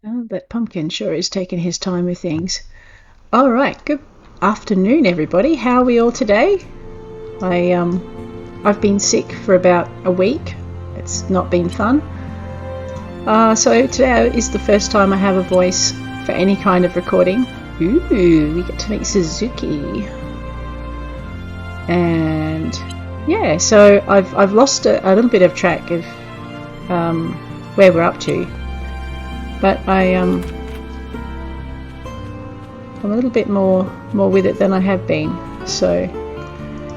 Oh, that pumpkin sure is taking his time with things. All right, good afternoon, everybody. How are we all today? I've been sick for about a week. It's not been fun. So today is the first time I have a voice for any kind of recording. Ooh, we get to meet Suzuki. And yeah, so I've lost a little bit of track of where we're up to, but I'm a little bit more with it than I have been. So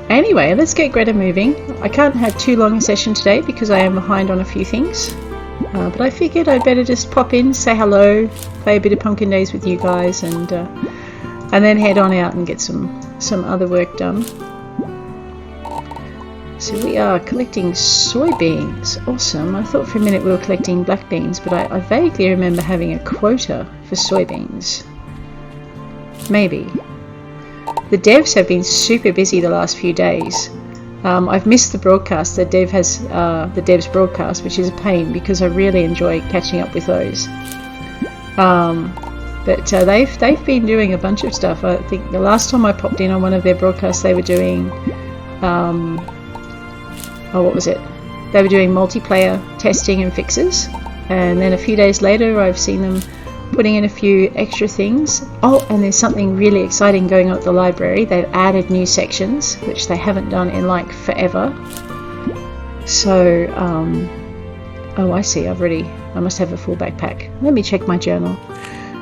anyway, let's get Greta moving. I can't have too long a session today because I am behind on a few things. But I figured I'd better just pop in, say hello, play a bit of Pumpkin Days with you guys, and then head on out and get some other work done. So we are collecting soybeans. Awesome. I thought for a minute we were collecting black beans, but I vaguely remember having a quota for soybeans. Maybe. The devs have been super busy the last few days. I've missed the broadcast. The devs broadcast, which is a pain because I really enjoy catching up with those. But they've been doing a bunch of stuff. I think the last time I popped in on one of their broadcasts, they were doing what was it? They were doing multiplayer testing and fixes, and then a few days later, I've seen them putting in a few extra things. Oh, and there's something really exciting going on at the library. They've added new sections, which they haven't done in like forever. So, oh, I see. I must have a full backpack. Let me check my journal.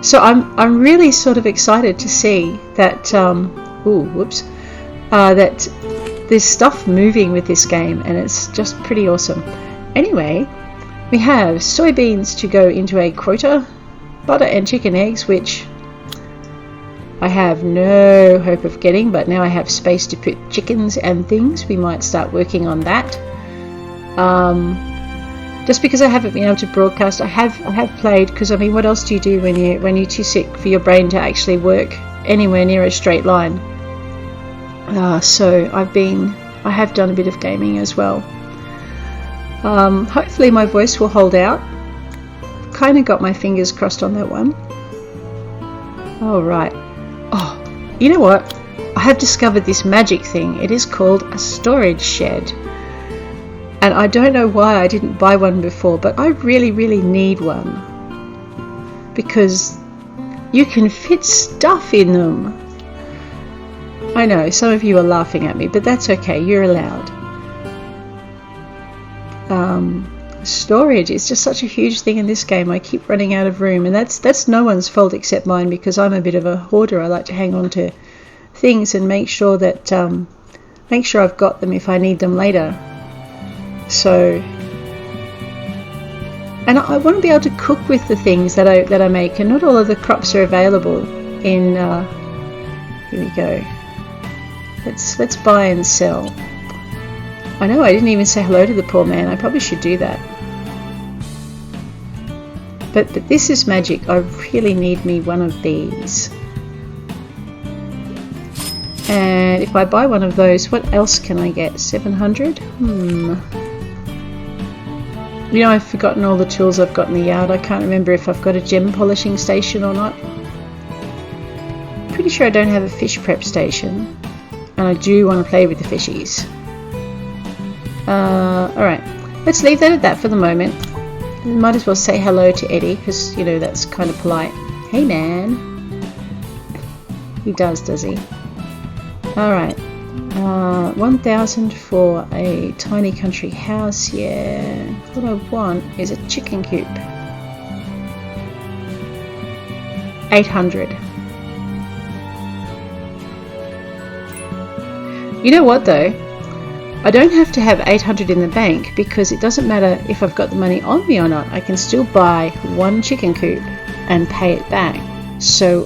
So I'm really sort of excited to see that. That there's stuff moving with this game, and it's just pretty awesome. Anyway, we have soybeans to go into a quota, butter and chicken eggs, which I have no hope of getting, but now I have space to put chickens and things. We might start working on that. Just because I haven't been able to broadcast, I have played, because I mean, what else do you do when you're too sick for your brain to actually work anywhere near a straight line? So I have done a bit of gaming as well. Hopefully my voice will hold out. Kind of got my fingers crossed on that one. All right. Oh, you know what? I have discovered this magic thing. It is called a storage shed. And I don't know why I didn't buy one before, but I really, really need one. Because you can fit stuff in them. I know, some of you are laughing at me, but that's okay, you're allowed. Storage is just such a huge thing in this game. I keep running out of room, and that's no one's fault except mine, because I'm a bit of a hoarder. I like to hang on to things and make sure I've got them if I need them later. So, and I want to be able to cook with the things that I make, and not all of the crops are available in. Here we go. Let's buy and sell. I know I didn't even say hello to the poor man. I probably should do that. But this is magic. I really need me one of these. And if I buy one of those, what else can I get? 700? You know, I've forgotten all the tools I've got in the yard. I can't remember if I've got a gem polishing station or not. Pretty sure I don't have a fish prep station. And I do want to play with the fishies. Alright, let's leave that at that for the moment. Might as well say hello to Eddie, because, you know, that's kind of polite. Hey man. He does he? Alright. 1,000 for a tiny country house, yeah. What I want is a chicken coop. 800. You know what though? I don't have to have 800 in the bank, because it doesn't matter if I've got the money on me or not. I can still buy one chicken coop and pay it back. So,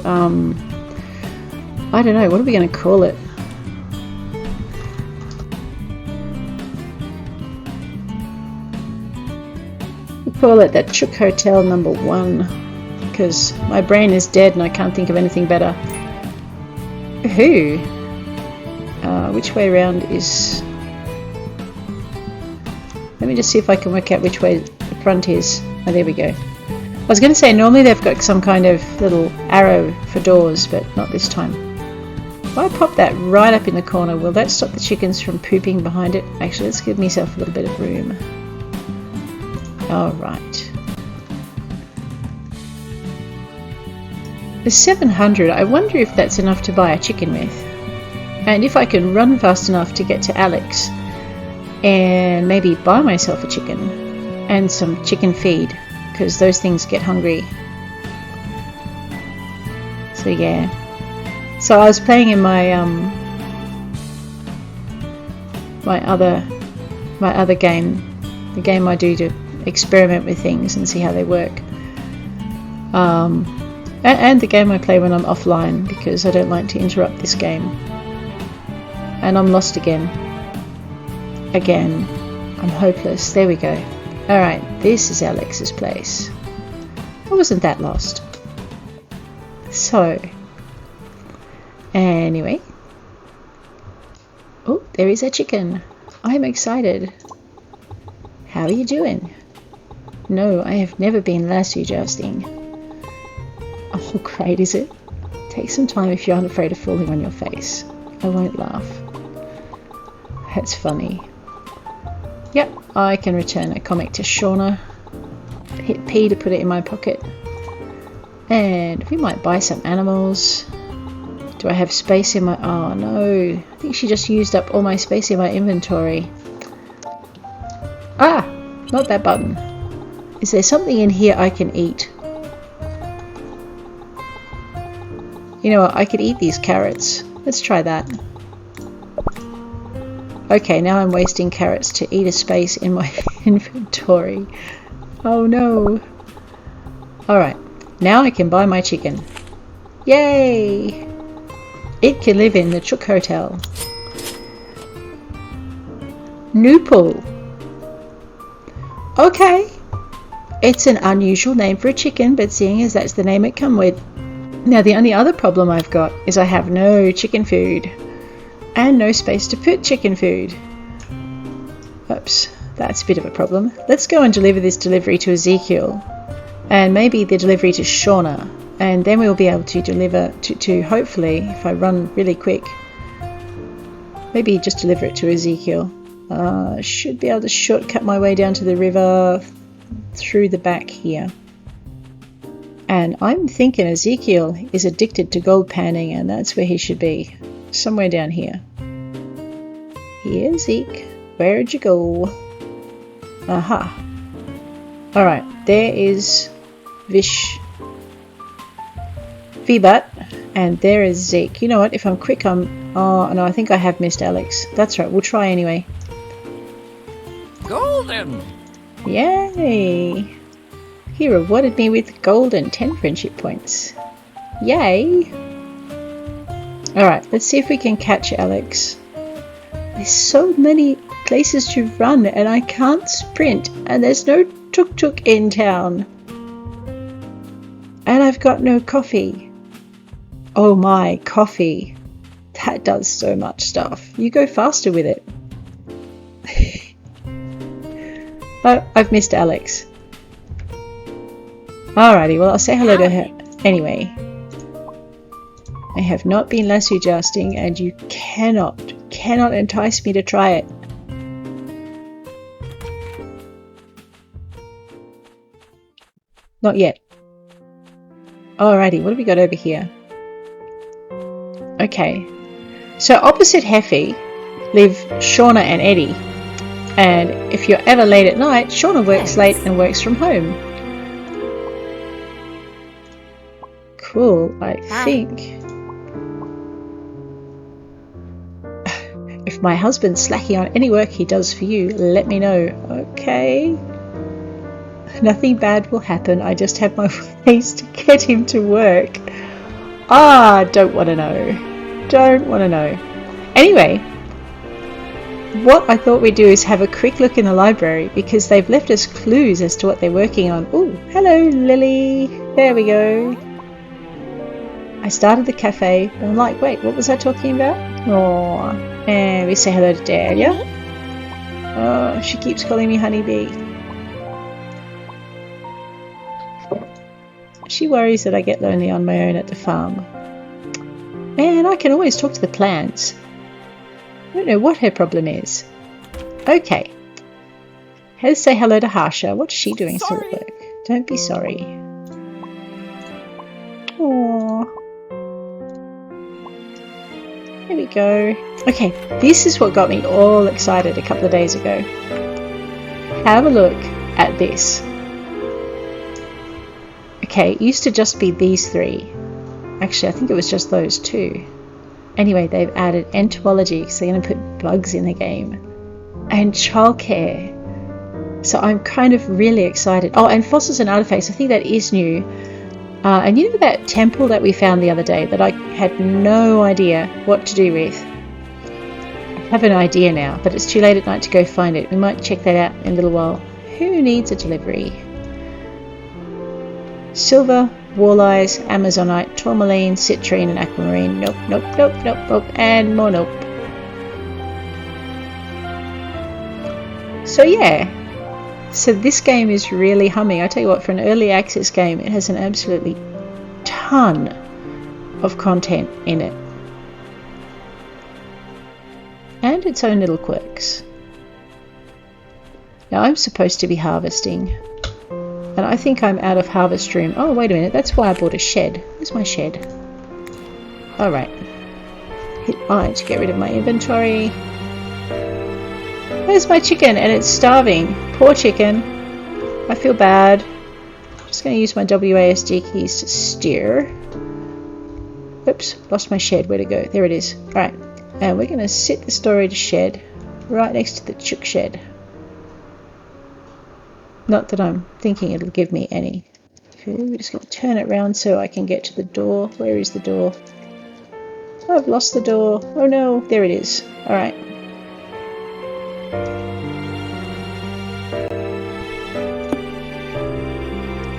I don't know, what are we going to call it? We'll call it that Chook Hotel number 1, because my brain is dead and I can't think of anything better. Who? Which way around is... Let me just see if I can work out which way the front is. Oh, there we go. I was going to say normally they've got some kind of little arrow for doors, but not this time. If I pop that right up in the corner, will that stop the chickens from pooping behind it? Actually, let's give myself a little bit of room. Alright. The 700, I wonder if that's enough to buy a chicken with. And if I can run fast enough to get to Alex and maybe buy myself a chicken and some chicken feed, because those things get hungry. So yeah. So I was playing in my my other game, the game I do to experiment with things and see how they work. And the game I play when I'm offline, because I don't like to interrupt this game. And I'm lost again. Again. I'm hopeless. There we go. Alright, this is Alex's place. I wasn't that lost. So, anyway. Oh, there is a chicken. I'm excited. How are you doing? No, I have never been lasso jousting. Oh, great, is it? Take some time if you aren't afraid of falling on your face. I won't laugh. That's funny. Yep, I can return a comic to Shauna. Hit P to put it in my pocket. And we might buy some animals. Do I have space in my... Oh no, I think she just used up all my space in my inventory. Ah, not that button. Is there something in here I can eat? You know what, I could eat these carrots. Let's try that. Okay, now I'm wasting carrots to eat a space in my inventory. Oh no. Alright, now I can buy my chicken. Yay! It can live in the Chook Hotel. Noopal. Okay. It's an unusual name for a chicken, but seeing as that's the name it come with. Now the only other problem I've got is I have no chicken food. And no space to put chicken food. Oops, that's a bit of a problem. Let's go and deliver this delivery to Ezekiel. And maybe the delivery to Shauna. And then we'll be able to deliver to hopefully, if I run really quick, maybe just deliver it to Ezekiel. Should be able to shortcut my way down to the river through the back here. And I'm thinking Ezekiel is addicted to gold panning, and that's where he should be. Somewhere down here. Here, Zeke. Where'd you go? Aha. Alright, there is Vibat, and there is Zeke. You know what, if I'm quick, I'm... Oh, no, I think I have missed Alex. That's right, we'll try anyway. Golden! Yay! He rewarded me with gold and 10 friendship points. Yay! Alright, let's see if we can catch Alex. There's so many places to run and I can't sprint, and there's no tuk-tuk in town. And I've got no coffee. Oh my, coffee. That does so much stuff. You go faster with it. Oh, I've missed Alex. Alrighty, well I'll say hello to her anyway. I have not been lasso jousting, and you cannot entice me to try it. Not yet. Alrighty, what have we got over here? Okay, so opposite Heffy live Shauna and Eddie, and if you're ever late at night, Shauna works late and works from home. Cool, I think. If my husband's slacking on any work he does for you, let me know. Okay. Nothing bad will happen. I just have my ways to get him to work. Ah, don't want to know. Don't want to know. Anyway, what I thought we'd do is have a quick look in the library, because they've left us clues as to what they're working on. Oh, hello, Lily. There we go. I started the cafe, and I'm like, wait, what was I talking about? Oh, and we say hello to Dahlia. Oh, she keeps calling me Honeybee. She worries that I get lonely on my own at the farm. Man, I can always talk to the plants. I don't know what her problem is. Okay. Let's say hello to Harsha. What's she doing instead of work? Don't be sorry. Aww. There we go. Okay, this is what got me all excited a couple of days ago. Have a look at this. Okay, it used to just be these three. Actually, I think it was just those two. Anyway, they've added entomology because they're going to put bugs in the game. And childcare. So I'm kind of really excited. Oh, and fossils and artifacts. I think that is new. And you know that temple that we found the other day that I had no idea what to do with? I have an idea now, but it's too late at night to go find it. We might check that out in a little while. Who needs a delivery? Silver, walleyes, amazonite, tourmaline, citrine and aquamarine. Nope, nope, nope, nope, nope, and more nope. So yeah, so this game is really humming. I tell you what, for an early access game, it has an absolutely ton of content in it. And its own little quirks. Now I'm supposed to be harvesting. And I think I'm out of harvest room. Oh, wait a minute. That's why I bought a shed. Where's my shed? Alright. Hit I to get rid of my inventory. Where's my chicken? And it's starving. Poor chicken. I feel bad. Just going to use my WASD keys to steer. Oops. Lost my shed. Where'd it go? There it is. Alright. And we're going to sit the storage shed right next to the chook shed. Not that I'm thinking it'll give me any. Okay, we're just going to turn it around so I can get to the door. Where is the door? Oh, I've lost the door. Oh no, there it is. Alright.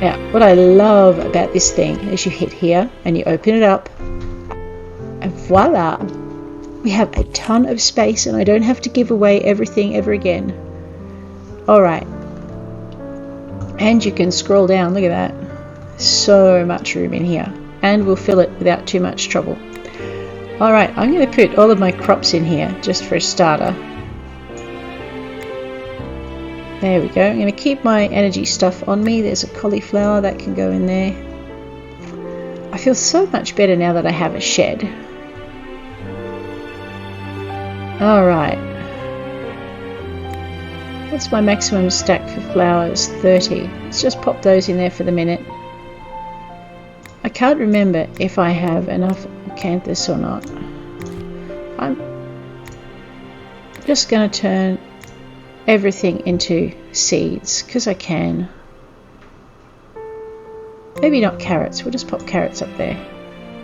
Now, what I love about this thing is you hit here and you open it up. And voila! We have a ton of space and I don't have to give away everything ever again. Alright. And you can scroll down, look at that. So much room in here. And we'll fill it without too much trouble. Alright, I'm going to put all of my crops in here, just for a starter. There we go. I'm going to keep my energy stuff on me. There's a cauliflower that can go in there. I feel so much better now that I have a shed. Alright. What's my maximum stack for flowers? 30. Let's just pop those in there for the minute. I can't remember if I have enough acanthus or not. I'm just going to turn everything into seeds because I can. Maybe not carrots. We'll just pop carrots up there.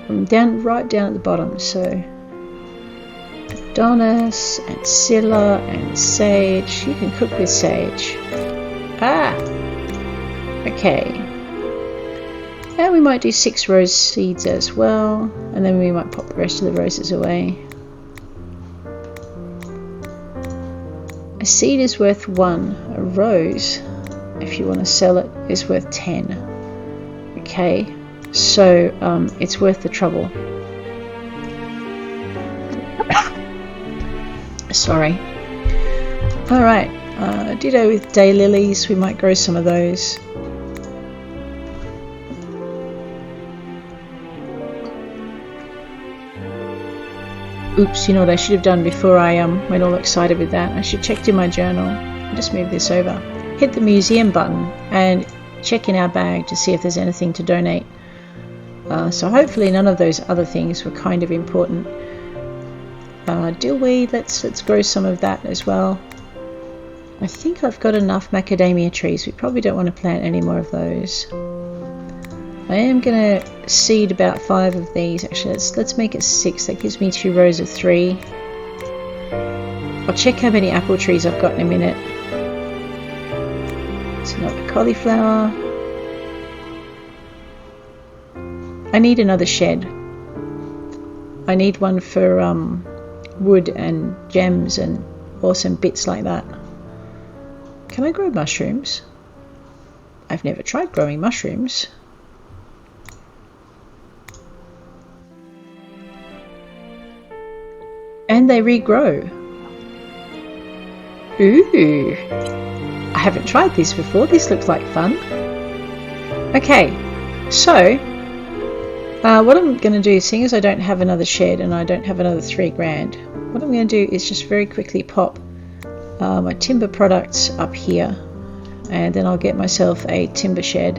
I'm right down at the bottom. So Adonis and Scylla and sage. You can cook with sage. Ah! Okay. And we might do 6 rose seeds as well. And then we might pop the rest of the roses away. A seed is worth 1. A rose, if you want to sell it, is worth 10. Okay. So it's worth the trouble. Sorry. Alright, ditto with daylilies. We might grow some of those. Oops, you know what I should have done before I went all excited with that? I should have checked in my journal. I'll just move this over. Hit the museum button and check in our bag to see if there's anything to donate. So hopefully none of those other things were kind of important. Dillweed, let's grow some of that as well. I think I've got enough macadamia trees. We probably don't want to plant any more of those. I am going to seed about 5 of these. Actually, let's make it 6. That gives me 2 rows of 3. I'll check how many apple trees I've got in a minute. It's another cauliflower. I need another shed. I need one for wood and gems and awesome bits like that. Can I grow mushrooms? I've never tried growing mushrooms. they regrow. Ooh, I haven't tried this before. This looks like fun. Okay, so what I'm going to do, seeing as I don't have another shed and I don't have another 3 grand, what I'm going to do is just very quickly pop my timber products up here, and then I'll get myself a timber shed.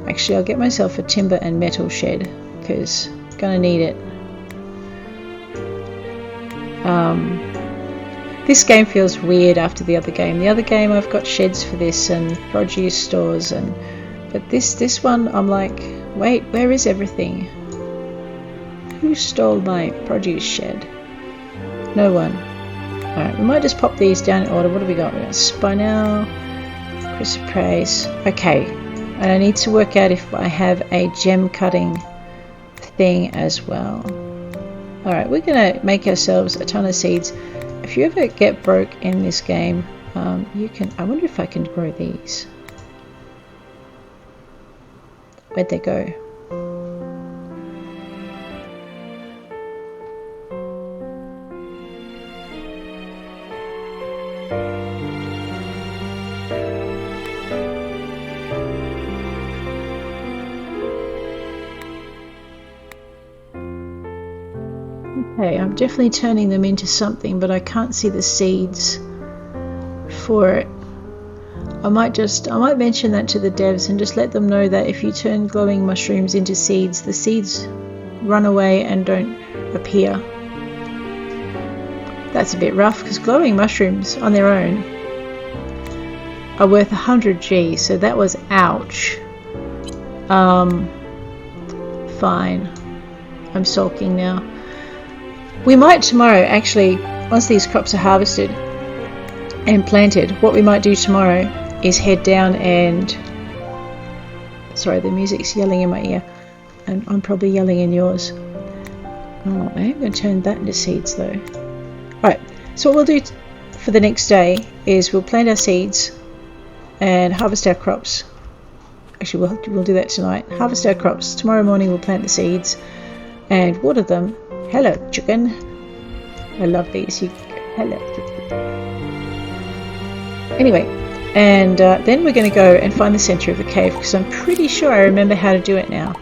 Actually, I'll get myself a timber and metal shed because I'm going to need it. This game feels weird after the other game. The other game I've got sheds for this and produce stores, but this one I'm like, wait, where is everything? Who stole my produce shed? No one. Alright, we might just pop these down in order. What have we got? We got Spinel, Chrysoprase. Okay, and I need to work out if I have a gem cutting thing as well. Alright, we're going to make ourselves a ton of seeds. If you ever get broke in this game, you can... I wonder if I can grow these. Where'd they go? Okay, I'm definitely turning them into something, but I can't see the seeds for it. I might mention that to the devs and just let them know that if you turn glowing mushrooms into seeds, the seeds run away and don't appear. That's a bit rough because glowing mushrooms on their own are worth 100 G, so that was ouch. Fine. I'm sulking now. We might tomorrow, actually, once these crops are harvested and planted, what we might do tomorrow is head down and... Sorry, the music's yelling in my ear, and I'm probably yelling in yours. Oh, I am going to turn that into seeds though. Right, so what we'll do for the next day is we'll plant our seeds and harvest our crops. Actually, we'll do that tonight. Harvest our crops. Tomorrow morning we'll plant the seeds and water them. Hello, chicken. I love these. Hello. Anyway, and then we're going to go and find the center of the cave because I'm pretty sure I remember how to do it now.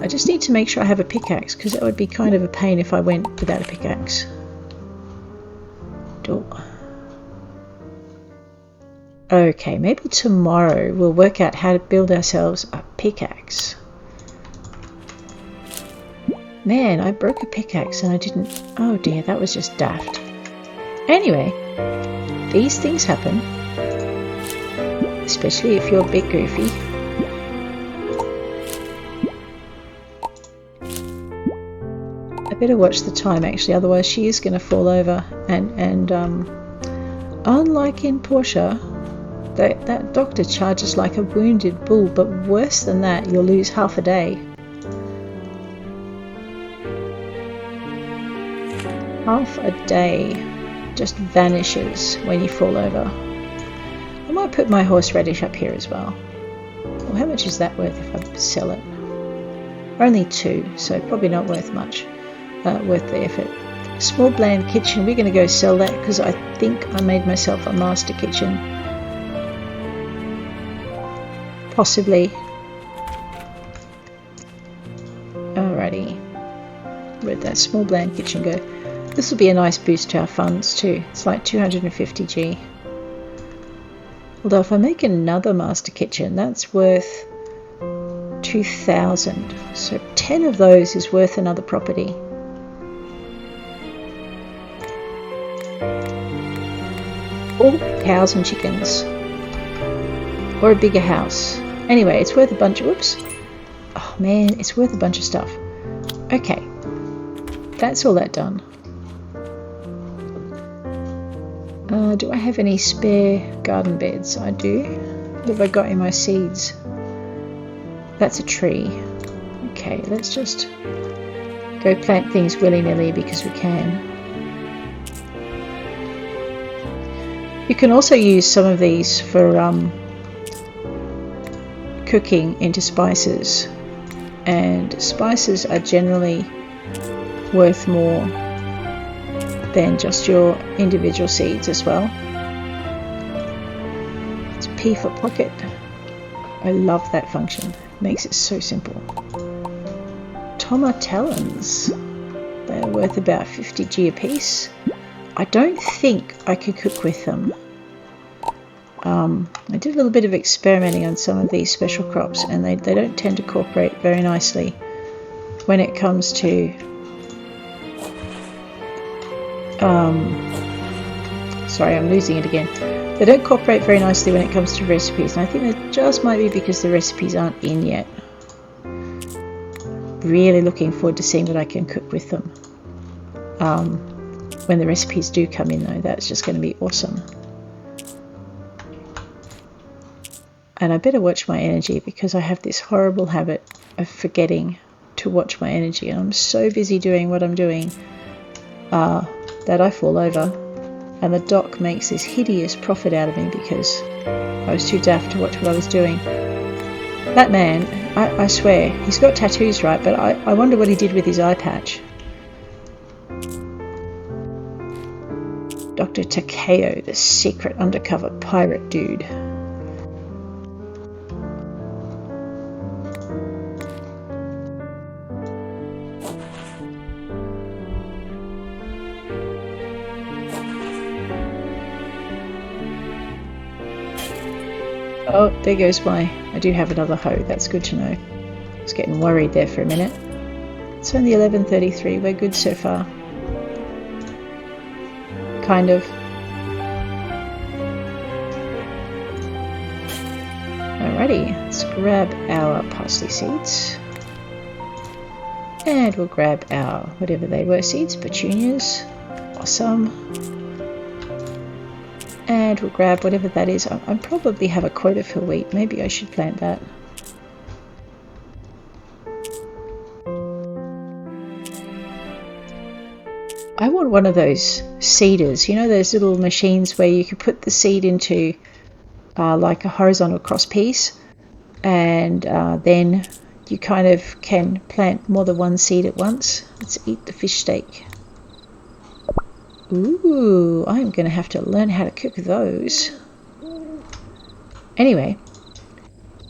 I just need to make sure I have a pickaxe because it would be kind of a pain if I went without a pickaxe. Okay, maybe tomorrow we'll work out how to build ourselves a pickaxe. Man, I broke a pickaxe and I didn't... Oh dear, that was just daft. Anyway, these things happen. Especially if you're a bit goofy. I better watch the time actually, otherwise she is going to fall over. And unlike in Portia, that doctor charges like a wounded bull, but worse than that, you'll lose half a day. Half a day just vanishes when you fall over. I might put my horseradish up here as well. Well, how much is that worth if I sell it? Only 2, so probably not worth much. Worth the effort. Small bland kitchen, we're going to go sell that because I think I made myself a master kitchen. Possibly. Alrighty. Where'd that small bland kitchen go? This will be a nice boost to our funds too. It's like 250 G. Although if I make another master kitchen, that's worth 2,000. So 10 of those is worth another property. Or cows and chickens. Or a bigger house. Anyway, it's worth a bunch of... Whoops. Oh man, it's worth a bunch of stuff. Okay. That's all that done. Do I have any spare garden beds? I do. What have I got in my seeds? That's a tree. Okay, let's just go plant things willy-nilly because we can. You can also use some of these for cooking into spices. And spices are generally worth more than just your individual seeds as well. It's P for pocket. I love that function. It makes it so simple. Tomatellons. They're worth about 50G a piece. I don't think I could cook with them. I did a little bit of experimenting on some of these special crops, and they don't tend to cooperate very nicely when it comes to sorry, I'm losing it again. They don't cooperate very nicely when it comes to recipes, and I think that just might be because the recipes aren't in yet. Really looking forward to seeing what I can cook with them. When the recipes do come in though, that's just going to be awesome. And I better watch my energy, because I have this horrible habit of forgetting to watch my energy, and I'm so busy doing what I'm doing that I fall over, and the doc makes this hideous profit out of me because I was too daft to watch what I was doing. That man, I swear, he's got tattoos, right, but I wonder what he did with his eye patch. Dr. Takeo, the secret undercover pirate dude. Oh, there goes my... I do have another hoe, that's good to know. I was getting worried there for a minute. It's only 11:33, we're good so far. Kind of. Alrighty, let's grab our parsley seeds. And we'll grab our, whatever they were, seeds, petunias. Awesome. And we'll grab whatever that is. I probably have a quota for wheat. Maybe I should plant that. I want one of those seeders. You know those little machines where you can put the seed into like a horizontal cross piece, and then you kind of can plant more than one seed at once. Let's eat the fish steak. Ooh, I'm going to have to learn how to cook those. Anyway,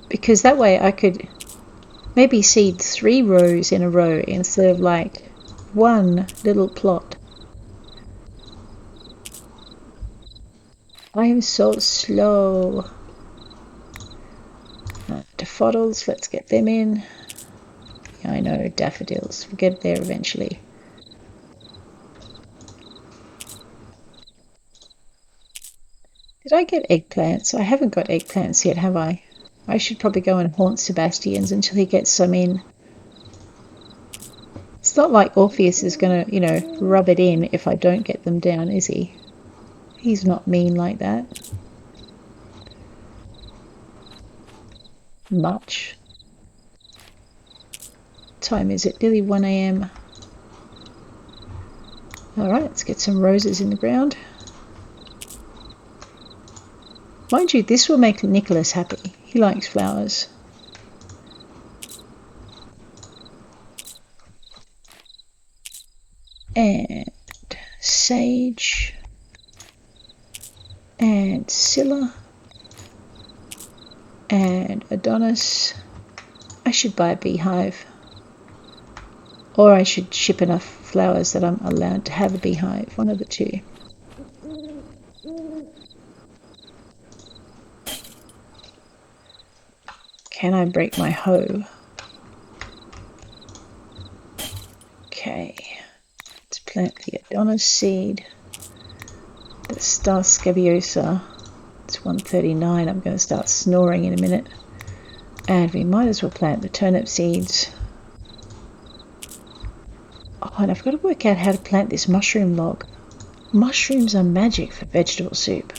because that way I could maybe seed 3 rows in a row instead of like one little plot. I am so slow. Daffodils, let's get them in. Yeah, I know, daffodils. We'll get there eventually. Did I get eggplants? I haven't got eggplants yet, have I? I should probably go and haunt Sebastian's until he gets some in. It's not like Orpheus is going to, you know, rub it in if I don't get them down, is he? He's not mean like that. Much. Time is it? Nearly 1 AM. Alright, let's get some roses in the ground. Mind you, this will make Nicholas happy. He likes flowers. And sage. And Scylla. And Adonis. I should buy a beehive. Or I should ship enough flowers that I'm allowed to have a beehive. One of the two. Can I break my hoe? Okay. Let's plant the Adonis seed. The Star Scabiosa. It's 1:39. I'm going to start snoring in a minute. And we might as well plant the turnip seeds. Oh, and I've got to work out how to plant this mushroom log. Mushrooms are magic for vegetable soup.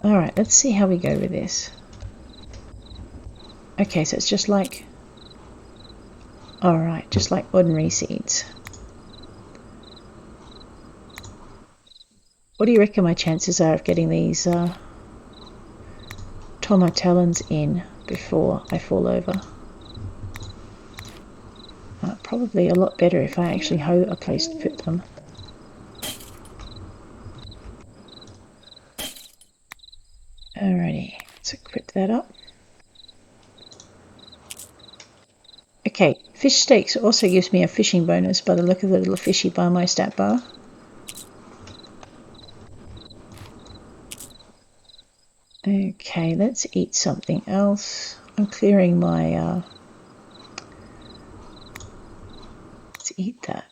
Alright, let's see how we go with this. Okay, so it's just like... Alright, just like ordinary seeds. What do you reckon my chances are of getting these tomatellons in before I fall over? probably a lot better if I actually hoe a place to put them. Alrighty, let's equip that up. Okay, fish steaks also gives me a fishing bonus by the look of the little fishy by my stat bar. Okay, let's eat something else. I'm clearing my... let's eat that.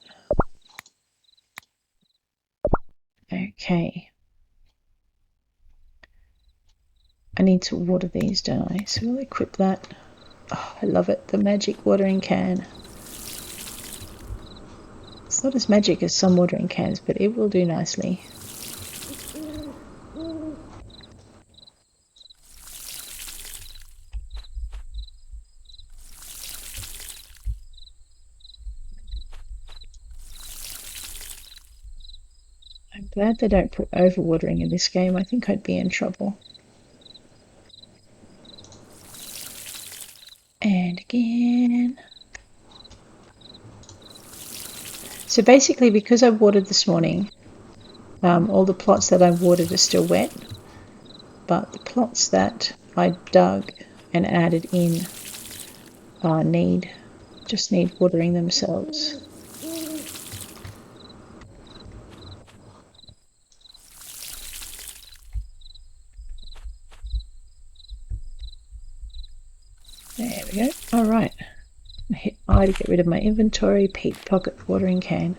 Okay. I need to water these, don't I? So we'll equip that. Oh, I love it. The magic watering can. It's not as magic as some watering cans, but it will do nicely. I'm glad they don't put overwatering in this game. I think I'd be in trouble. And again. So basically, because I watered this morning, all the plots that I watered are still wet, but the plots that I dug and added in just need watering themselves. There we go. All right. I hit I to get rid of my inventory, peat pocket watering can,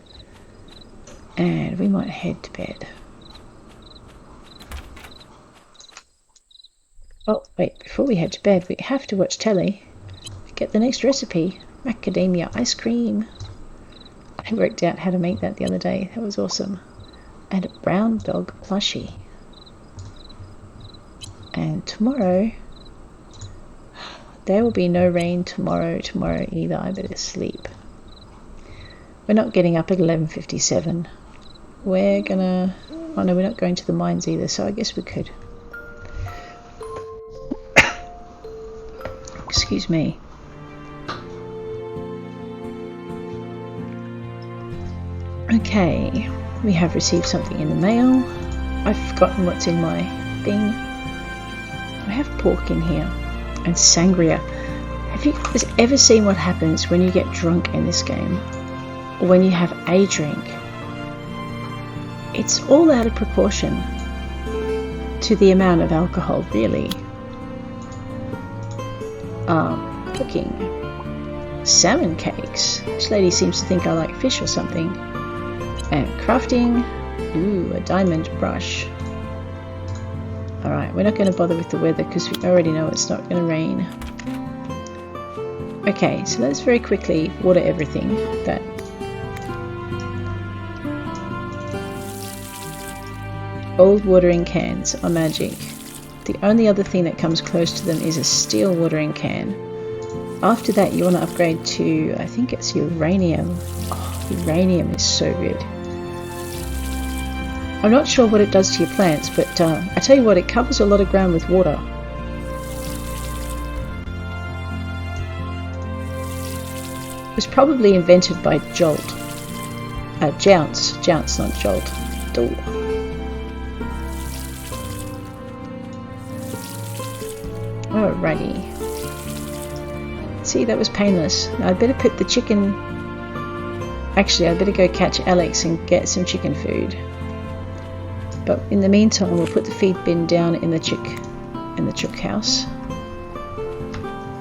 and we might head to bed. Oh, wait, before we head to bed, we have to watch telly. Get the next recipe, macadamia ice cream. I worked out how to make that the other day. That was awesome. And a brown dog plushie. And tomorrow, there will be no rain tomorrow either. I better sleep. We're not getting up at 11:57. We're gonna... oh no, we're not going to the mines either, so I guess we could. Excuse me. Okay, we have received something in the mail. I've forgotten what's in my thing. I have pork in here and sangria. Have you guys ever seen what happens when you get drunk in this game? Or when you have a drink? It's all out of proportion to the amount of alcohol, really. Cooking. Salmon cakes. This lady seems to think I like fish or something. And crafting. Ooh, a diamond brush. Alright, we're not going to bother with the weather because we already know it's not going to rain. Okay, so let's very quickly water everything. That old watering cans are magic. The only other thing that comes close to them is a steel watering can. After that you want to upgrade to, I think it's uranium. Oh, uranium is so good. I'm not sure what it does to your plants, but I tell you what, it covers a lot of ground with water. It was probably invented by Jolt. Jounce, not Jolt. Ooh. Alrighty. See, that was painless. Now I'd better put the chicken... Actually, I'd better go catch Alex and get some chicken food. But in the meantime, we'll put the feed bin down in the chook house.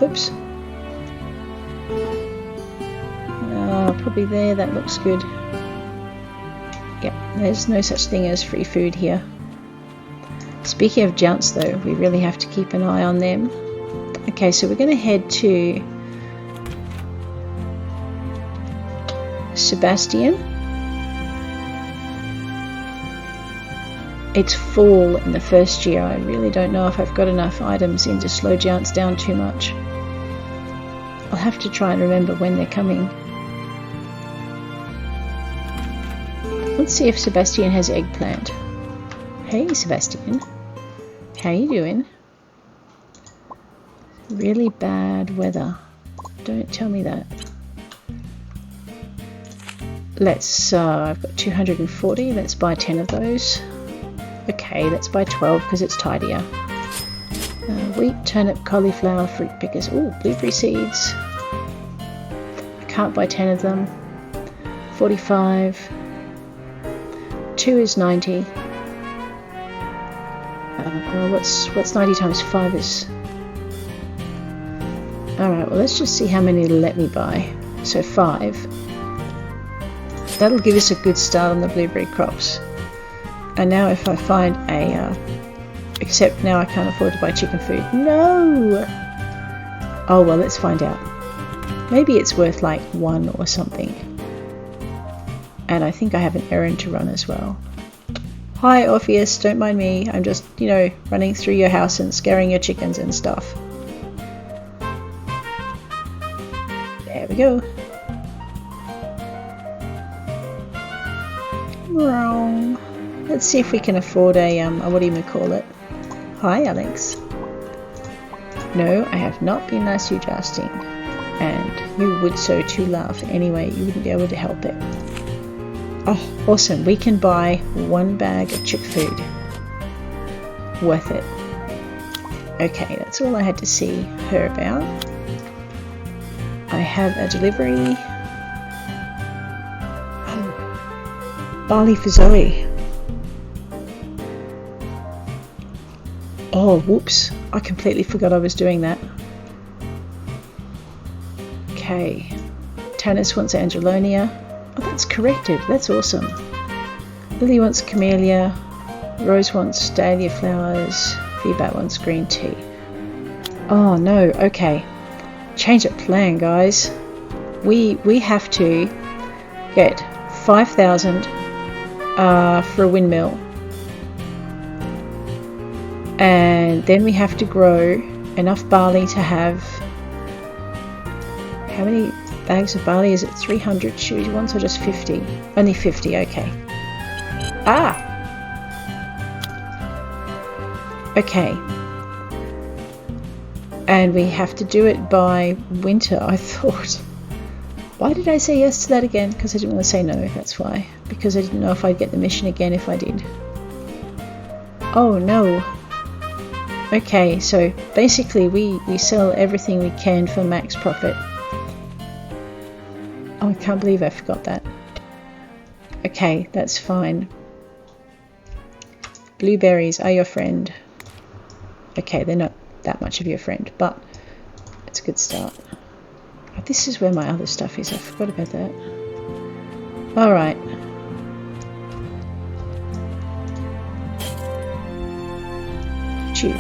Oops. Probably there. That looks good. Yep, there's no such thing as free food here. Speaking of Jounce, though, we really have to keep an eye on them. Okay, so we're going to head to Sebastian. It's fall in the first year. I really don't know if I've got enough items in to slow Jounce down too much. I'll have to try and remember when they're coming. Let's see if Sebastian has eggplant. Hey Sebastian, how you doing? Really bad weather. Don't tell me that. let's, I've got 240, let's buy 10 of those. Okay, let's buy 12 because it's tidier. Wheat, turnip, cauliflower, fruit pickers. Oh, blueberry seeds. I can't buy 10 of them. 45. 2 is 90. Well, what's 90 times 5 is... Alright, well let's just see how many it'll let me buy. So 5. That'll give us a good start on the blueberry crops. And now if I find a... except now I can't afford to buy chicken food. No! Oh well, let's find out. Maybe it's worth like 1 or something. And I think I have an errand to run as well. Hi Orpheus, don't mind me. I'm just, you know, running through your house and scaring your chickens and stuff. There we go. Wrong. Let's see if we can afford a, what do you call it? Hi Alex. No, I have not been nice to you, Justine. And you would so too, love. Anyway, you wouldn't be able to help it. Oh, awesome. We can buy 1 bag of chick food. Worth it. Okay, that's all I had to see her about. I have a delivery. Oh, barley for Zoe. Oh, whoops. I completely forgot I was doing that. Okay. Tanis wants Angelonia. Oh, that's corrected. That's awesome. Lily wants camellia. Rose wants dahlia flowers. Feedback wants green tea. Oh no, okay. Change of plan, guys. We have to get 5,000 for a windmill. And then we have to grow enough barley to have... How many bags of barley is it? 300 chewy ones or just 50? Only 50, okay. Ah! Okay. And we have to do it by winter, I thought. Why did I say yes to that again? Because I didn't want to say no, that's why. Because I didn't know if I'd get the mission again if I did. Oh no. Okay, so basically we sell everything we can for max profit. Oh, I can't believe I forgot that. Okay, that's fine. Blueberries are your friend. Okay, they're not that much of your friend, but it's a good start. Oh, this is where my other stuff is. I forgot about that. Alright. Chew.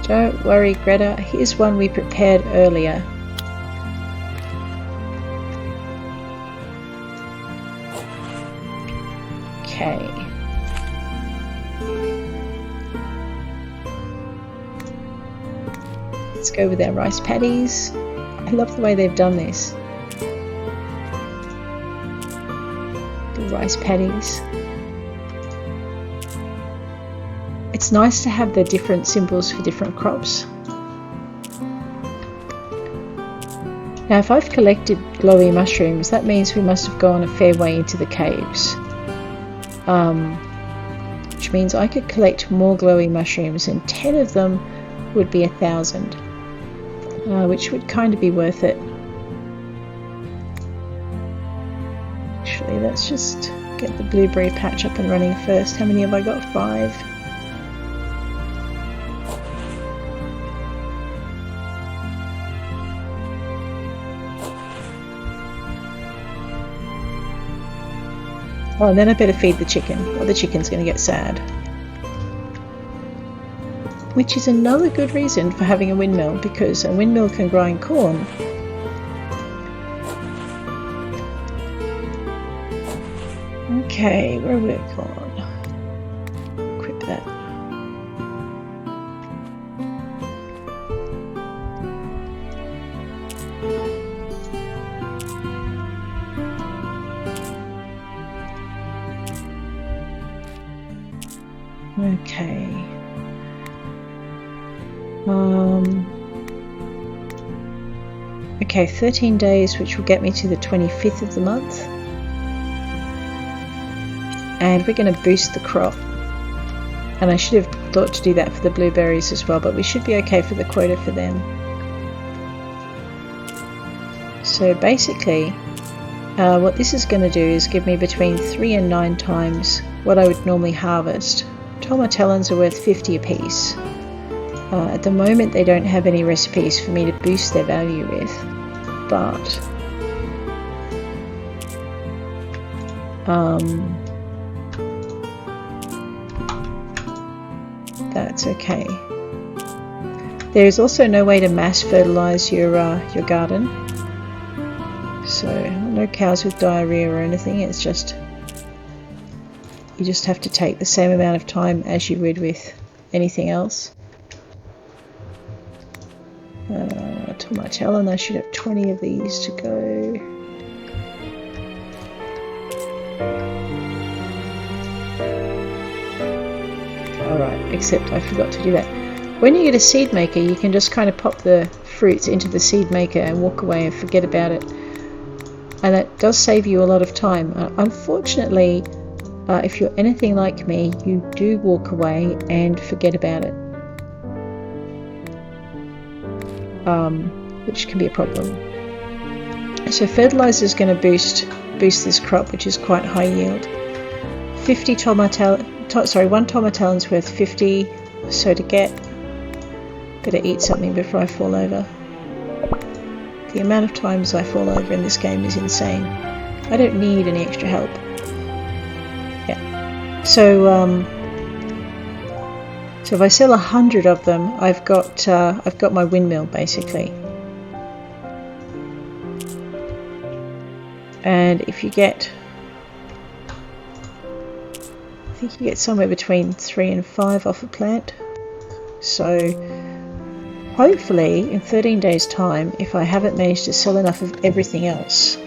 Don't worry, Greta. Here's one we prepared earlier. Okay. Let's go with our rice patties. I love the way they've done this. The rice patties. It's nice to have the different symbols for different crops. Now if I've collected glowy mushrooms, that means we must have gone a fair way into the caves. Which means I could collect more glowy mushrooms, and 10 of them would be 1,000. Which would kind of be worth it. Actually, let's just get the blueberry patch up and running first. How many have I got? 5. Oh, and then I better feed the chicken, or the chicken's going to get sad. Which is another good reason for having a windmill, because a windmill can grind corn. Okay, where have we gone? Equip that. Okay. Okay, 13 days, which will get me to the 25th of the month. And we're going to boost the crop. And I should have thought to do that for the blueberries as well, but we should be okay for the quota for them. So basically, what this is going to do is give me between 3 and 9 times what I would normally harvest. Tomatellons are worth 50 apiece. At the moment they don't have any recipes for me to boost their value with, but that's okay. There is also no way to mass fertilize your garden, so no cows with diarrhea or anything. It's just you just have to take the same amount of time as you would with anything else. Tomatellon, I should have 20 of these to go. Alright, except I forgot to do that. When you get a seed maker, you can just kind of pop the fruits into the seed maker and walk away and forget about it. And that does save you a lot of time. Unfortunately, if you're anything like me, you do walk away and forget about it. Which can be a problem. So fertilizer is going to boost this crop, which is quite high yield. 1 tomatellon's worth 50. So to get, better eat something before I fall over. The amount of times I fall over in this game is insane. I don't need any extra help. Yeah. So if I sell 100 of them, I've got my windmill basically. And if you get, I think you get somewhere between 3 and 5 off a plant. So hopefully in 13 days time, if I haven't managed to sell enough of everything else,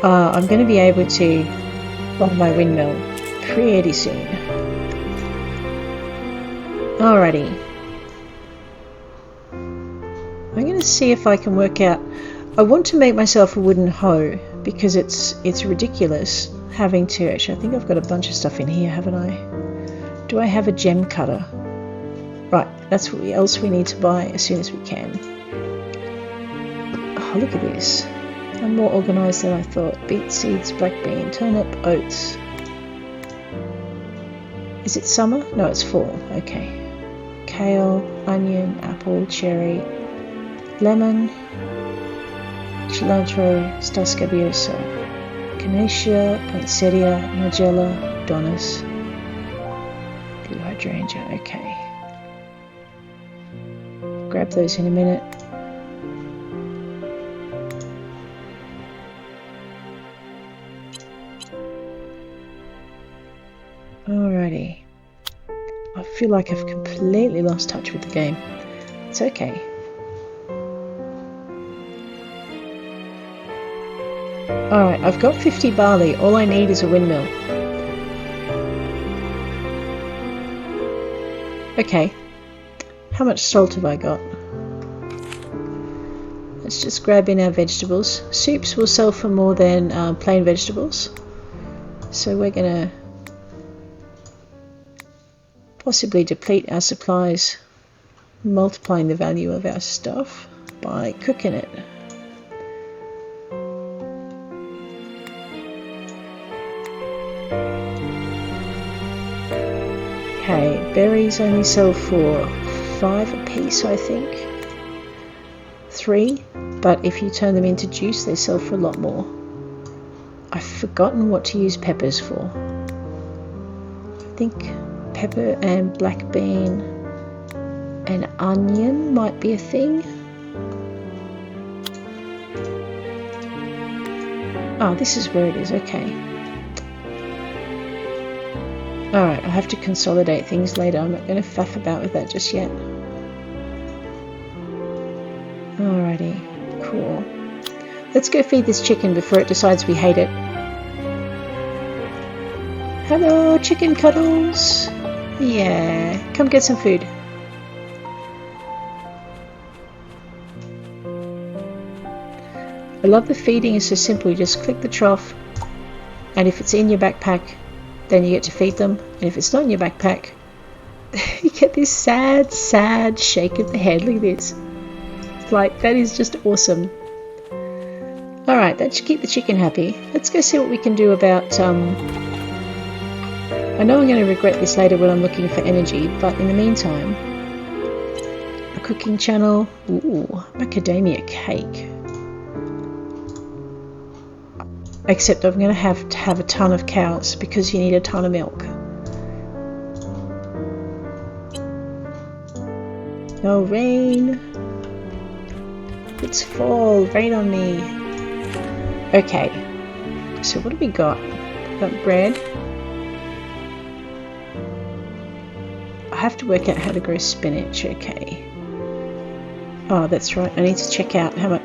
I'm going to be able to run my windmill pretty soon. Alrighty. I'm going to see if I can work out. I want to make myself a wooden hoe because it's ridiculous having to. Actually, I think I've got a bunch of stuff in here, haven't I? Do I have a gem cutter? Right, that's what else we need to buy as soon as we can. Oh, look at this. I'm more organised than I thought. Beet seeds, black bean, turnip, oats. Is it summer? No, it's fall. Okay. Kale, onion, apple, cherry, lemon, cilantro, stascabiosa, Canacia, poinsettia, nigella, donis, blue hydrangea. Okay. Grab those in a minute. Alrighty. I feel like I've completely lost touch with the game. It's okay. Alright, I've got 50 barley. All I need is a windmill. Okay. How much salt have I got? Let's just grab in our vegetables. Soups will sell for more than plain vegetables. So we're going to possibly deplete our supplies, multiplying the value of our stuff by cooking it. Okay, berries only sell for 5 a piece, I think. 3, but if you turn them into juice, they sell for a lot more. I've forgotten what to use peppers for. I think pepper and black bean and onion might be a thing. Oh, this is where it is. Okay. Alright, I'll have to consolidate things later. I'm not going to faff about with that just yet. Alrighty, cool. Let's go feed this chicken before it decides we hate it. Hello, chicken cuddles. Yeah, come get some food. I love the feeding is so simple. You just click the trough, and if it's in your backpack, then you get to feed them, and if it's not in your backpack, you get this sad shake of the head. Look at this. Like, that is just awesome. Alright, that should keep the chicken happy. Let's go see what we can do about I know I'm going to regret this later when I'm looking for energy, but in the meantime, a cooking channel. Ooh, macadamia cake. Except I'm going to have a ton of cows because you need a ton of milk. No rain. It's fall. Rain on me. Okay. So what do we got? We've got bread. I have to work out how to grow spinach. Okay. Oh, that's right. I need to check out how much...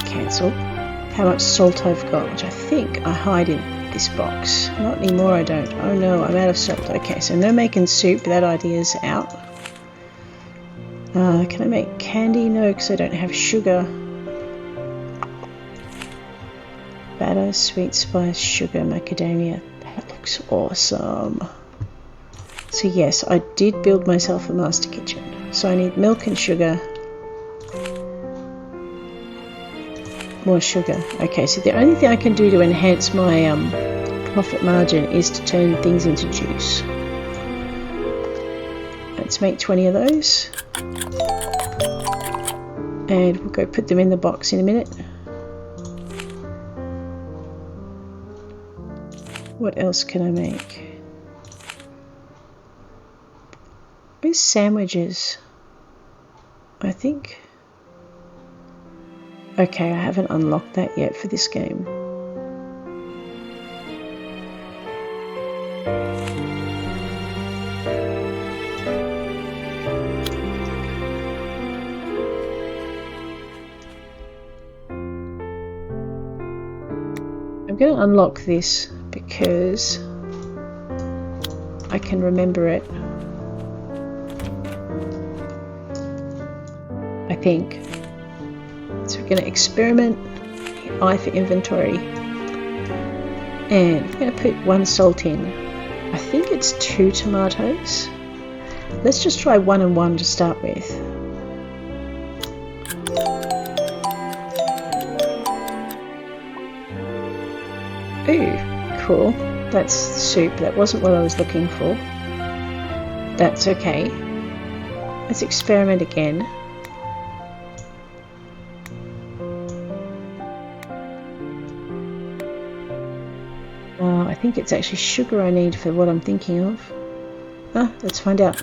Cancel. How much salt I've got, which I think I hide in this box. Not anymore, I don't. Oh no, I'm out of salt. Okay, so no making soup. That idea's out. Can I make candy? No, because I don't have sugar. Batter, sweet spice, sugar, macadamia. That looks awesome. So yes, I did build myself a master kitchen. So I need milk and sugar. More sugar. Okay, so the only thing I can do to enhance my profit margin is to turn things into juice. Let's make 20 of those. And we'll go put them in the box in a minute. What else can I make? Where's sandwiches? I think... Okay, I haven't unlocked that yet for this game. I'm going to unlock this because I can remember it. I think. So we're going to experiment, I for inventory, and I'm going to put 1 salt in. I think it's 2 tomatoes. Let's just try 1 and 1 to start with. Ooh, cool. That's soup. That wasn't what I was looking for. That's okay. Let's experiment again. I think it's actually sugar I need for what I'm thinking of. Let's find out.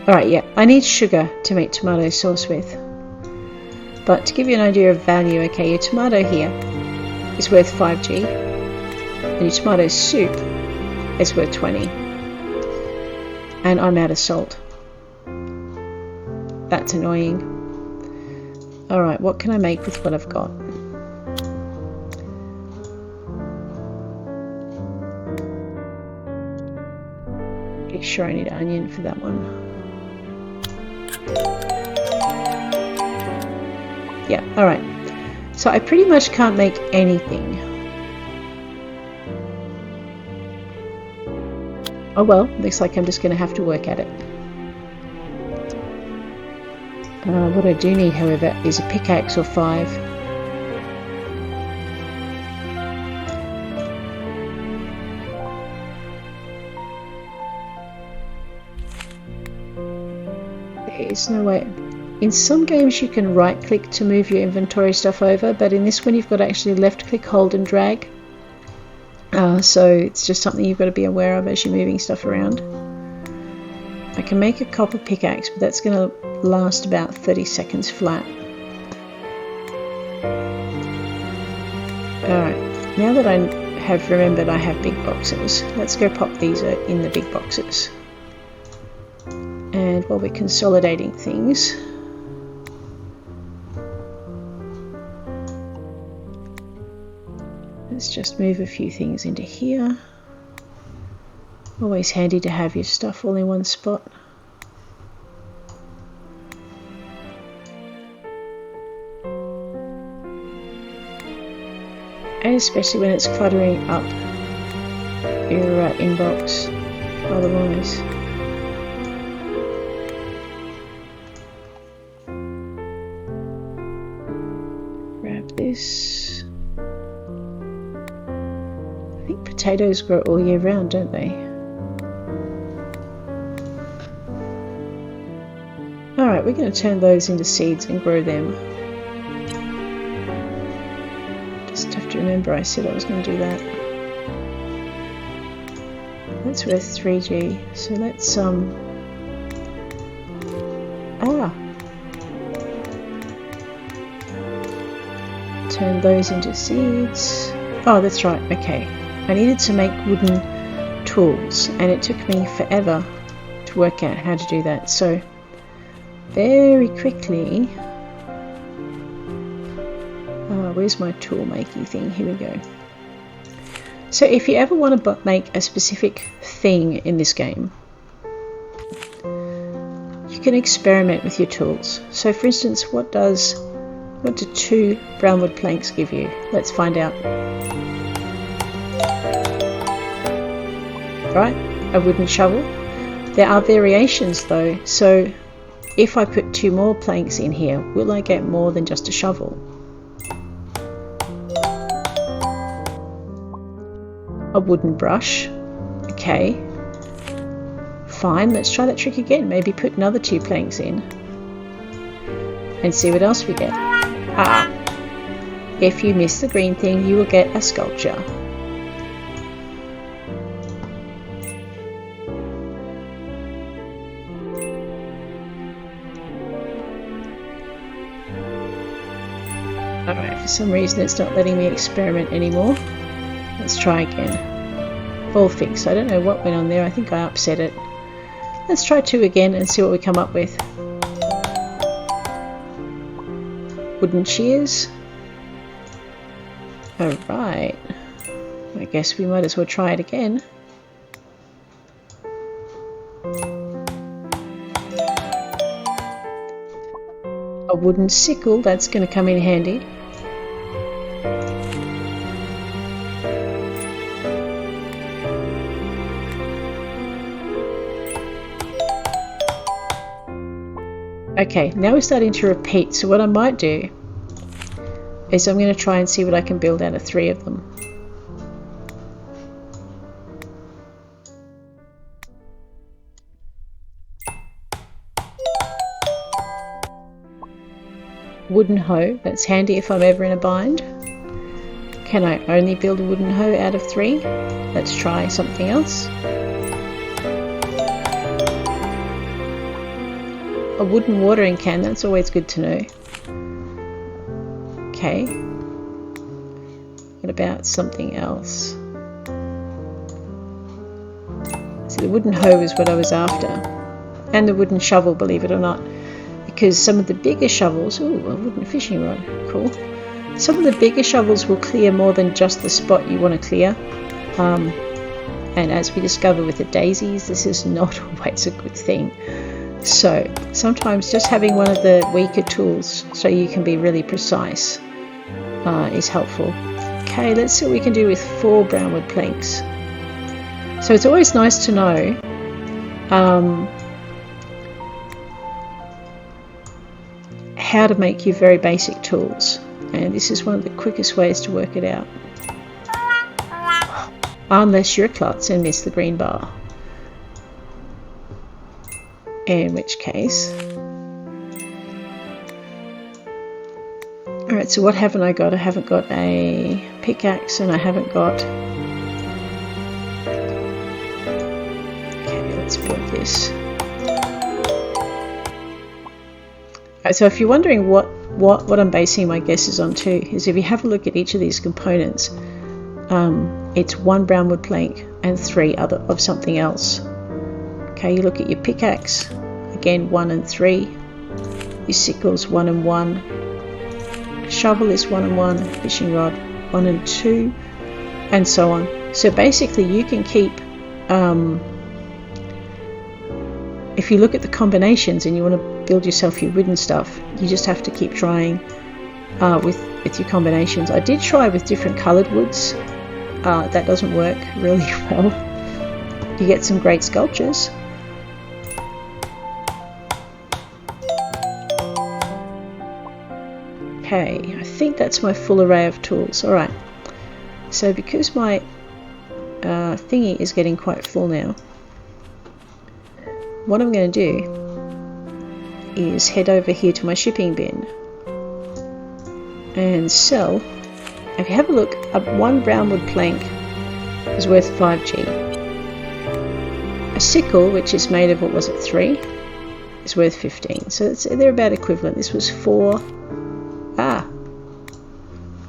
Alright, yeah, I need sugar to make tomato sauce with. But to give you an idea of value, okay, your tomato here is worth 5G. And your tomato soup is worth 20. And I'm out of salt. That's annoying. Alright, what can I make with what I've got? Pretty sure I need onion for that one. Yeah, alright. So I pretty much can't make anything. Oh well, looks like I'm just going to have to work at it. What I do need, however, is a pickaxe or 5. There is no way. In some games you can right click to move your inventory stuff over, but in this one you've got to actually left click, hold and drag. So it's just something you've got to be aware of as you're moving stuff around. I can make a copper pickaxe, but that's going to last about 30 seconds flat. Alright, now that I have remembered I have big boxes, let's go pop these in the big boxes. And while we're consolidating things, let's just move a few things into here. Always handy to have your stuff all in one spot. And especially when it's cluttering up your inbox otherwise. Grab this. I think potatoes grow all year round, don't they? Alright, we're going to turn those into seeds and grow them. Just have to remember I said I was going to do that. That's worth 3G, so let's turn those into seeds. Oh, that's right, okay. I needed to make wooden tools, and it took me forever to work out how to do that. So very quickly, where's my tool making thing? Here we go. So if you ever want to make a specific thing in this game, you can experiment with your tools. So for instance, what do 2 brownwood planks give you? Let's find out. Right, a wooden shovel. There are variations though, so if I put 2 more planks in here, will I get more than just a shovel? A wooden brush. Okay. Fine, let's try that trick again. Maybe put another 2 planks in and see what else we get. Ah! If you miss the green thing, you will get a sculpture. Alright, for some reason it's not letting me experiment anymore. Let's try again. All fixed. I don't know what went on there. I think I upset it. Let's try 2 again and see what we come up with. Wooden shears. Alright. I guess we might as well try it again. A wooden sickle, that's going to come in handy. Okay, now we're starting to repeat, so what I might do is I'm going to try and see what I can build out of 3 of them. Wooden hoe, that's handy if I'm ever in a bind. Can I only build a wooden hoe out of 3? Let's try something else. A wooden watering can, that's always good to know. Okay. What about something else? So the wooden hoe is what I was after. And the wooden shovel, believe it or not. Because some of the bigger shovels... Ooh, a wooden fishing rod. Cool. Some of the bigger shovels will clear more than just the spot you want to clear. And as we discover with the daisies, this is not always a good thing. So sometimes just having one of the weaker tools so you can be really precise is helpful. Okay, let's see what we can do with 4 brownwood planks. So it's always nice to know how to make your very basic tools, and this is one of the quickest ways to work it out. Unless you're a klutz and miss the green bar. In which case... Alright, so what haven't I got? I haven't got a pickaxe and I haven't got... Okay, let's build this. Alright, so if you're wondering what I'm basing my guesses on too, is if you have a look at each of these components, it's 1 brownwood plank and 3 other of something else. Okay, you look at your pickaxe, again 1 and 3, your sickles 1 and 1, shovel is 1 and 1, fishing rod 1 and 2, and so on. So basically you can keep, if you look at the combinations and you want to build yourself your wooden stuff, you just have to keep trying with with your combinations. I did try with different coloured woods. That doesn't work really well. You get some great sculptures. Okay, I think that's my full array of tools. Alright, so because my thingy is getting quite full now, what I'm going to do is head over here to my shipping bin and sell. If you have a look, one brownwood plank is worth 5G. A sickle, which is made of, what was it, 3, is worth 15. So they're about equivalent. This was 4.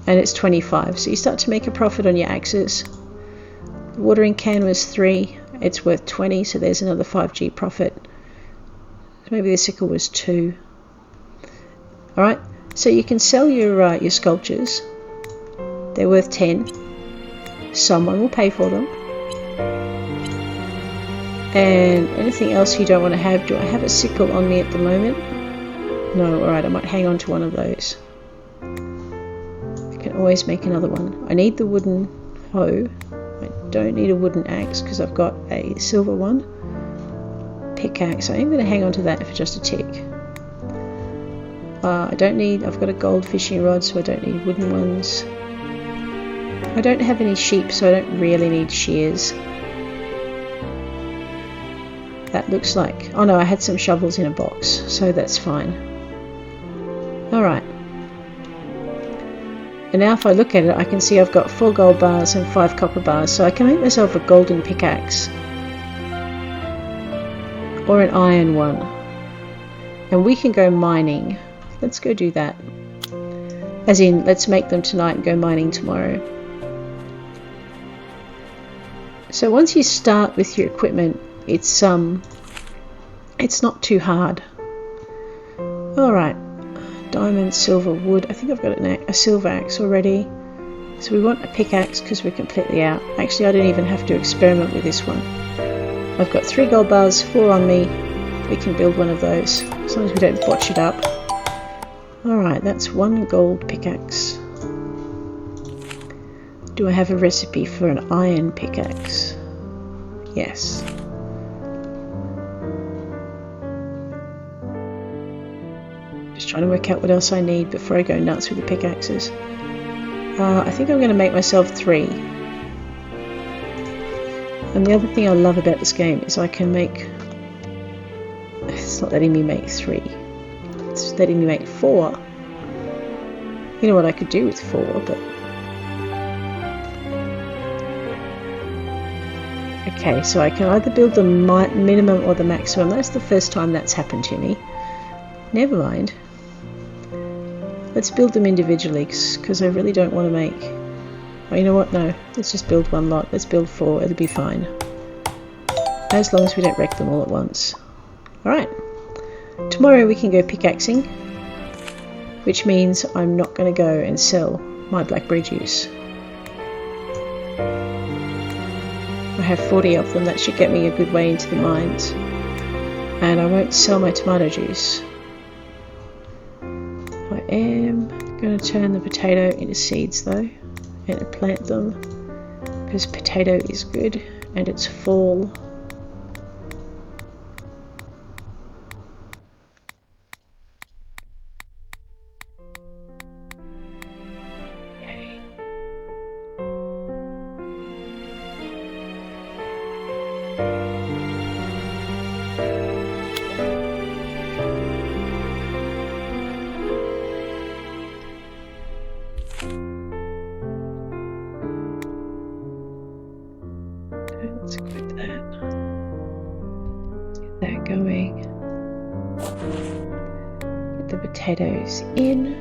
And it's 25. So you start to make a profit on your axes. The watering can was 3. It's worth 20. So there's another 5G profit. Maybe the sickle was 2. All right. So you can sell your sculptures. They're worth 10. Someone will pay for them. And anything else you don't want to have. Do I have a sickle on me at the moment? No. All right. I might hang on to one of those. I can always make another one. I need the wooden hoe. I don't need a wooden axe because I've got a silver one. Pickaxe. I am going to hang on to that for just a tick. I've got a gold fishing rod, so I don't need wooden ones. I don't have any sheep, so I don't really need shears. That looks like... oh no, I had some shovels in a box, so that's fine. Alright. And now if I look at it, I can see I've got 4 gold bars and 5 copper bars, so I can make myself a golden pickaxe. Or an iron one. And we can go mining. Let's go do that. As in, let's make them tonight and go mining tomorrow. So once you start with your equipment, it's not too hard. Alright. Diamond, silver, wood. I think I've got a silver axe already. So we want a pickaxe because we're completely out. Actually, I don't even have to experiment with this one. I've got 3 gold bars, 4 on me. We can build one of those, as long as we don't botch it up. Alright, that's 1 gold pickaxe. Do I have a recipe for an iron pickaxe? Yes. Just trying to work out what else I need before I go nuts with the pickaxes. I think I'm going to make myself 3. And the other thing I love about this game is I can make... it's not letting me make 3. It's letting me make 4. You know what I could do with 4, but... okay, so I can either build the minimum or the maximum. That's the first time that's happened to me. Never mind. Let's build them individually, because I really don't want to make... oh, you know what? No. Let's just build 1 lot. Let's build 4. It'll be fine. As long as we don't wreck them all at once. Alright. Tomorrow we can go pickaxing, which means I'm not going to go and sell my blackberry juice. I have 40 of them. That should get me a good way into the mines. And I won't sell my tomato juice. I am going to turn the potato into seeds though, and plant them, because potato is good and it's fall. Okay. Let's equip that. Get that going. Get the potatoes in.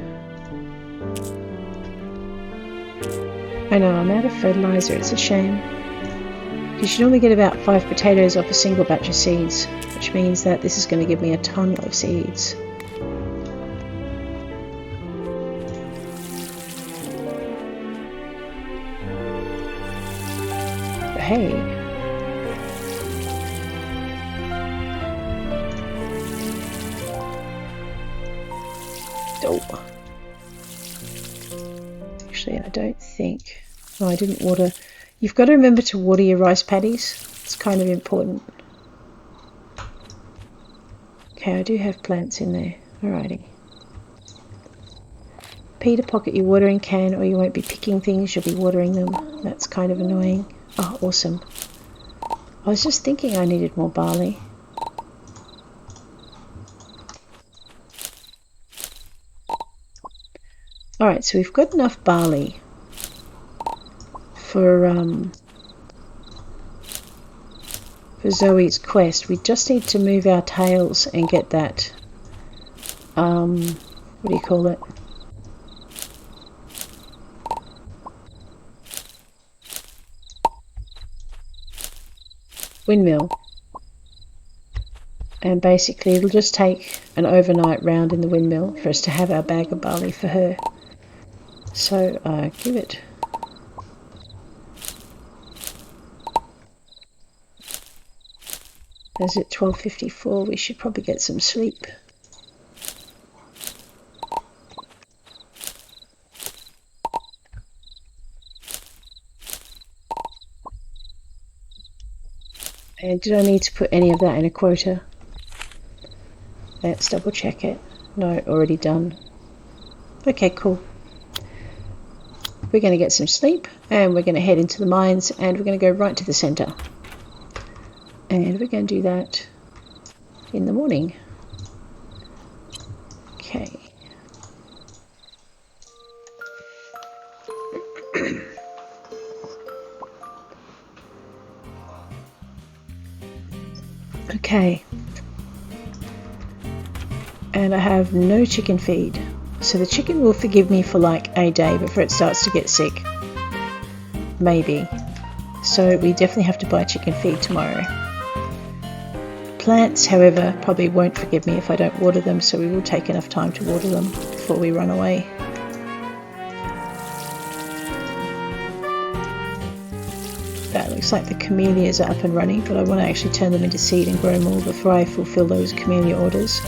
I know, I'm out of fertilizer, it's a shame. You should only get about 5 potatoes off a single batch of seeds, which means that this is going to give me a ton of seeds. But hey, oh. Actually, I don't think. Oh, I didn't water. You've got to remember to water your rice paddies. It's kind of important. Okay, I do have plants in there. Alrighty. Peter, pocket your watering can or you won't be picking things, you'll be watering them. That's kind of annoying. Oh, awesome. I was just thinking I needed more barley. Alright, so we've got enough barley for Zoe's quest. We just need to move our tails and get that, what do you call it? Windmill. And basically it'll just take an overnight round in the windmill for us to have our bag of barley for her. So give it. As at 12:54, we should probably get some sleep. And did I need to put any of that in a quota? Let's double check it. No, already done. Okay, cool. We're going to get some sleep and we're going to head into the mines and we're going to go right to the center. And we're going to do that in the morning. Okay. Okay. And I have no chicken feed. So the chicken will forgive me for like a day before it starts to get sick. Maybe. So we definitely have to buy chicken feed tomorrow. Plants, however, probably won't forgive me if I don't water them, so we will take enough time to water them before we run away. That looks like the camellias are up and running, but I want to actually turn them into seed and grow more before I fulfill those camellia orders.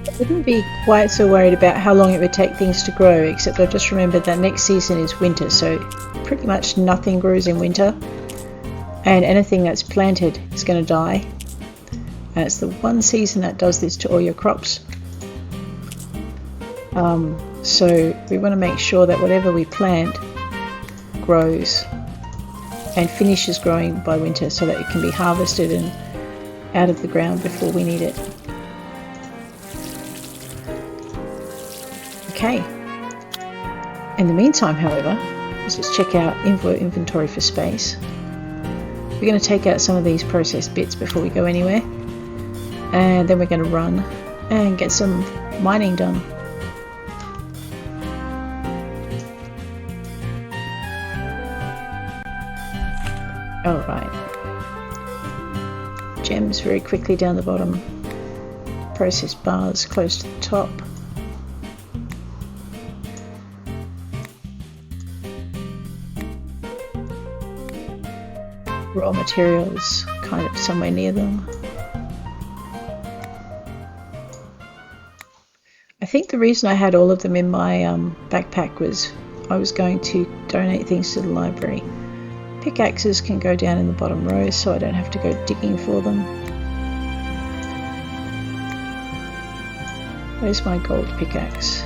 I wouldn't be quite so worried about how long it would take things to grow, except I just remembered that next season is winter, so pretty much nothing grows in winter, and anything that's planted is going to die. And it's the one season that does this to all your crops. So we want to make sure that whatever we plant grows and finishes growing by winter so that it can be harvested and out of the ground before we need it. Okay. In the meantime, however, let's just check out inventory for space. We're going to take out some of these processed bits before we go anywhere, and then we're going to run and get some mining done. Alright. Gems very quickly down the bottom. Processed bars close to the top. Raw materials kind of somewhere near them. I think the reason I had all of them in my backpack was I was going to donate things to the library. Pickaxes can go down in the bottom row so I don't have to go digging for them. Where's my gold pickaxe?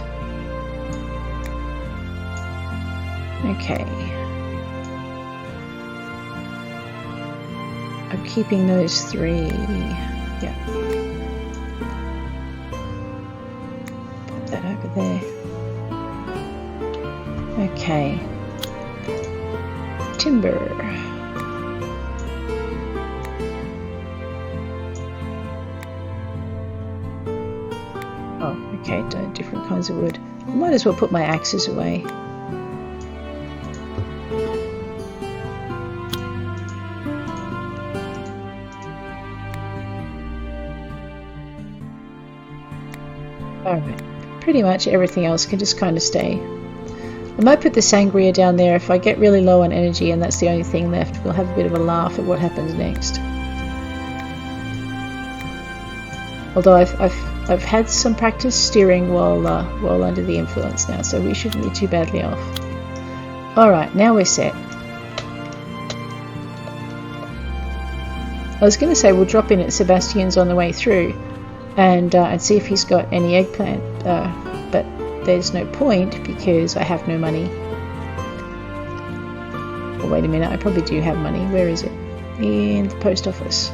Okay. I'm keeping those 3. Yeah. Put that over there. Okay. Timber. Oh, okay, different kinds of wood. I might as well put my axes away. Alright, pretty much everything else can just kind of stay. I might put the sangria down there if I get really low on energy and that's the only thing left. We'll have a bit of a laugh at what happens next. Although I've had some practice steering while under the influence now, so we shouldn't be too badly off. Alright, now we're set. I was going to say we'll drop in at Sebastian's on the way through and see if he's got any eggplant, but there's no point because I have no money. Oh, wait a minute, I probably do have money. Where is it? In the post office.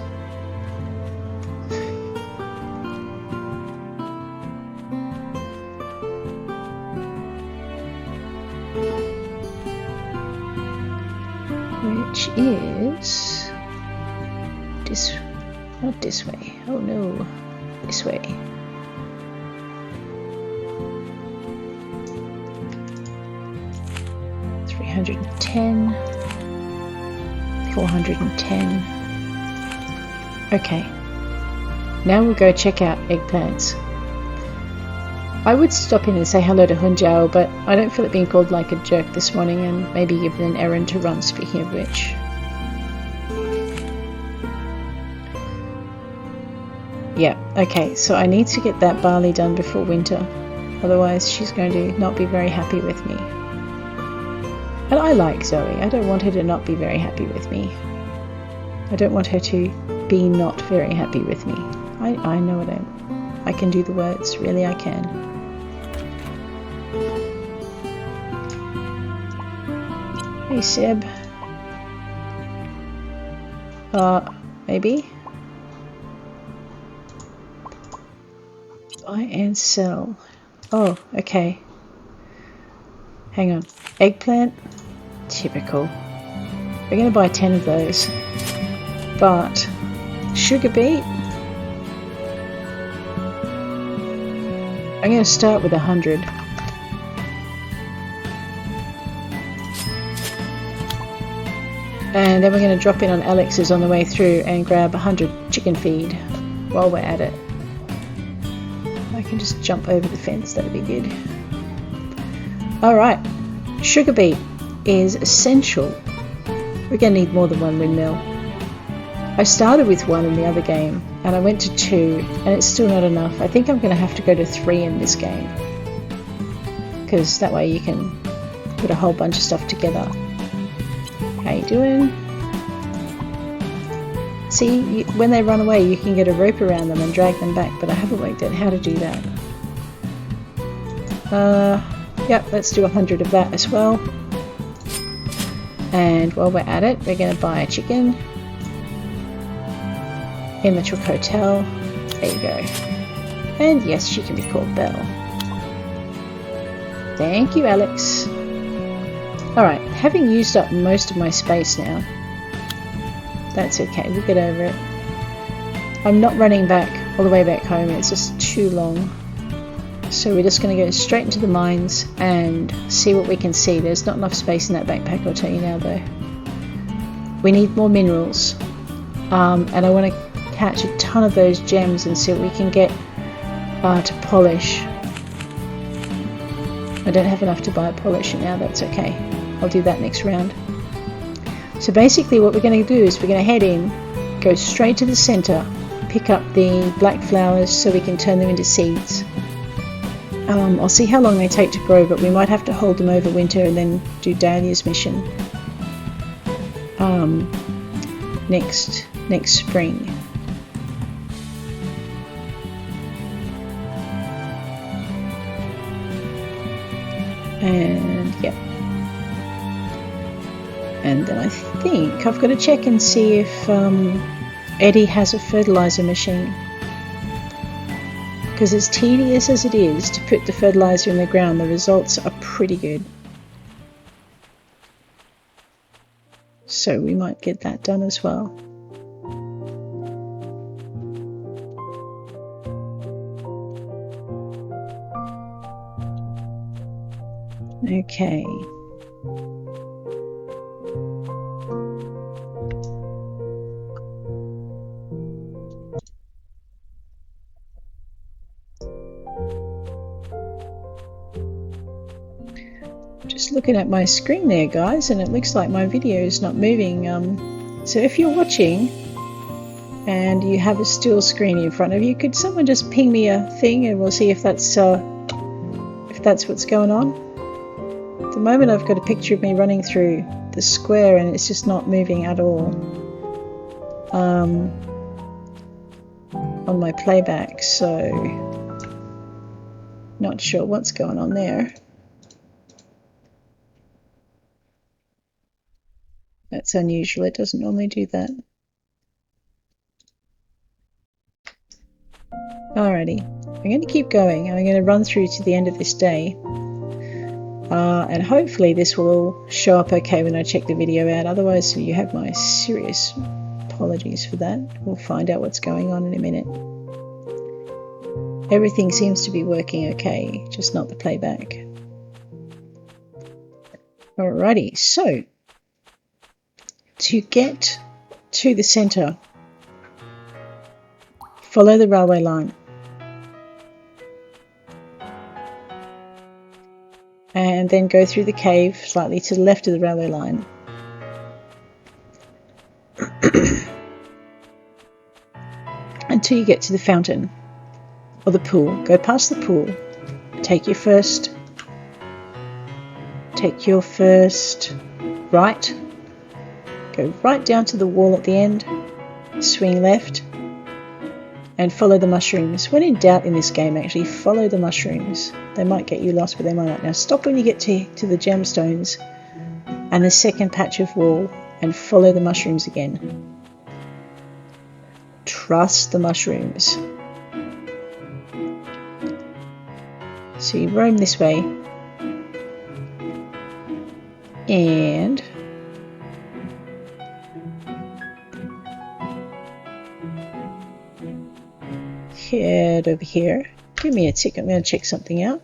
Which is this, not this way. Oh no, this way. $310, $410. Okay, now we'll go check out eggplants. I would stop in and say hello to Hunjao, but I don't feel like being called like a jerk this morning and maybe given an errand to run, speaking of which. Yeah, okay, so I need to get that barley done before winter, otherwise she's going to not be very happy with me. And I like Zoe, I don't want her to not be very happy with me. I don't want her to be not very happy with me. I know what I can do the words, really I can. Hey Seb. Maybe? Buy and sell. Oh, okay. Hang on. Eggplant? Typical. We're going to buy 10 of those. But sugar beet? I'm going to start with 100. And then we're going to drop in on Alex's on the way through and grab 100 chicken feed while we're at it. I can just jump over the fence, that'd be good. Alright, sugar beet is essential. We're going to need more than 1 windmill. I started with 1 in the other game and I went to 2 and it's still not enough. I think I'm going to have to go to 3 in this game, because that way you can put a whole bunch of stuff together. How you doing? See, when they run away you can get a rope around them and drag them back, but I haven't worked out how to do that. Yep, let's do 100 of that as well. And while we're at it, we're going to buy a chicken in the Chook Hotel. There you go. And yes, she can be called Belle. Thank you, Alex. Alright, having used up most of my space now, that's okay, we'll get over it. I'm not running back all the way back home, it's just too long. So we're just going to go straight into the mines and see what we can see. There's not enough space in that backpack, I'll tell you now though. We need more minerals. And I want to catch a ton of those gems and see what we can get to polish. I don't have enough to buy a polisher now, that's okay. I'll do that next round. So basically what we're going to do is we're going to head in, go straight to the center, pick up the black flowers so we can turn them into seeds. I'll see how long they take to grow, but we might have to hold them over winter and then do Dahlia's mission next spring. And yeah. And then I think I've got to check and see if Eddie has a fertilizer machine. Because as tedious as it is to put the fertilizer in the ground, the results are pretty good. So we might get that done as well. Okay. Just looking at my screen there, guys, and it looks like my video is not moving. So if you're watching and you have a still screen in front of you, could someone just ping me a thing and we'll see if that's what's going on. At the moment I've got a picture of me running through the square and it's just not moving at all on my playback, so not sure what's going on there. That's unusual, it doesn't normally do that. Alrighty, I'm going to keep going. I'm going to run through to the end of this day. And hopefully this will show up okay when I check the video out. Otherwise, you have my serious apologies for that. We'll find out what's going on in a minute. Everything seems to be working okay, just not the playback. Alrighty, so to get to the centre, follow the railway line. And then go through the cave slightly to the left of the railway line. Until you get to the fountain or the pool. Go past the pool. Take your first right. Go right down to the wall at the end. Swing left. And follow the mushrooms. When in doubt in this game, actually follow the mushrooms. They might get you lost, but they might not. Now stop when you get to the gemstones and the second patch of wall and follow the mushrooms again. Trust the mushrooms. So you roam this way and head over here. Give me a tick, I'm going to check something out.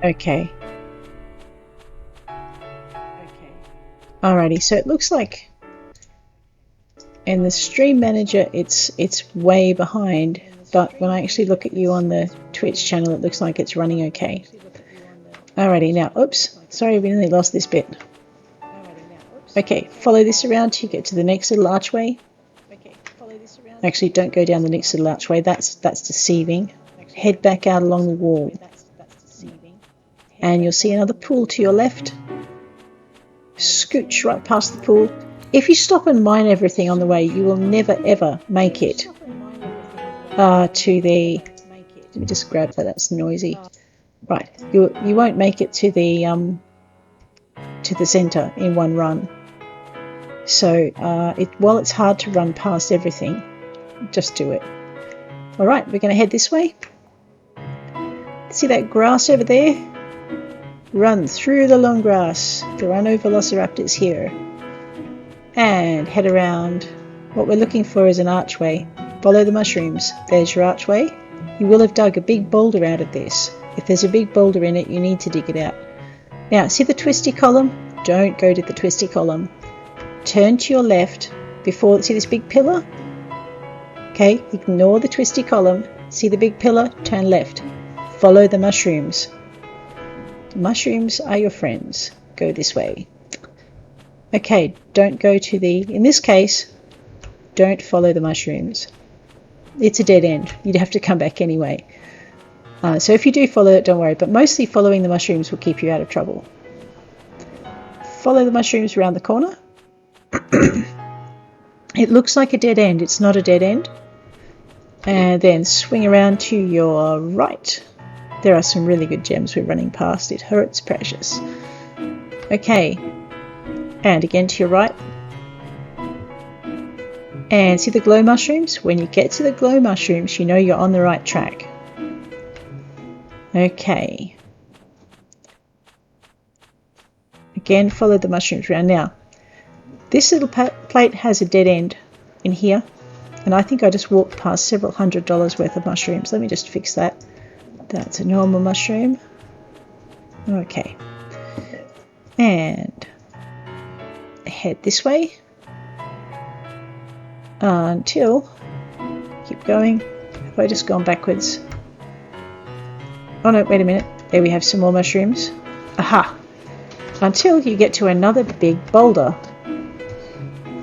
Okay. Alrighty, so it looks like in the stream manager it's way behind, but when I actually look at you on the Twitch channel it looks like it's running okay. Alrighty, now oops, sorry we nearly lost this bit. Okay, follow this around till you get to the next little archway. Actually don't go down the next little archway, that's deceiving. Head back out along the wall and you'll see another pool to your left. Scooch right past the pool. If you stop and mine everything on the way, you will never ever make it to the... Let me just grab that, that's noisy. Right, you won't make it to the centre in one run. So while it's hard to run past everything, just do it. Alright, we're going to head this way. See that grass over there? Run through the long grass. There are no velociraptors here. And head around. What we're looking for is an archway. Follow the mushrooms. There's your archway. You will have dug a big boulder out of this. If there's a big boulder in it, you need to dig it out. Now, see the twisty column? Don't go to the twisty column. Turn to your left before, see this big pillar? Okay, ignore the twisty column. See the big pillar? Turn left. Follow the mushrooms. The mushrooms are your friends. Go this way. Okay, don't go to the... In this case, don't follow the mushrooms. It's a dead end. You'd have to come back anyway. So if you do follow it, don't worry, but mostly following the mushrooms will keep you out of trouble. Follow the mushrooms around the corner. It looks like a dead end. It's not a dead end. And then swing around to your right. There are some really good gems we're running past. It hurts precious. Okay. And again to your right. And see the glow mushrooms? When you get to the glow mushrooms, you know you're on the right track. Okay. Again, follow the mushrooms around. Now, this little plate has a dead end in here. And I think I just walked past several $100s worth of mushrooms. Let me just fix that. That's a normal mushroom. Okay. And head this way. Until, keep going. Have I just gone backwards? Oh no, wait a minute. There we have some more mushrooms. Aha! Until you get to another big boulder.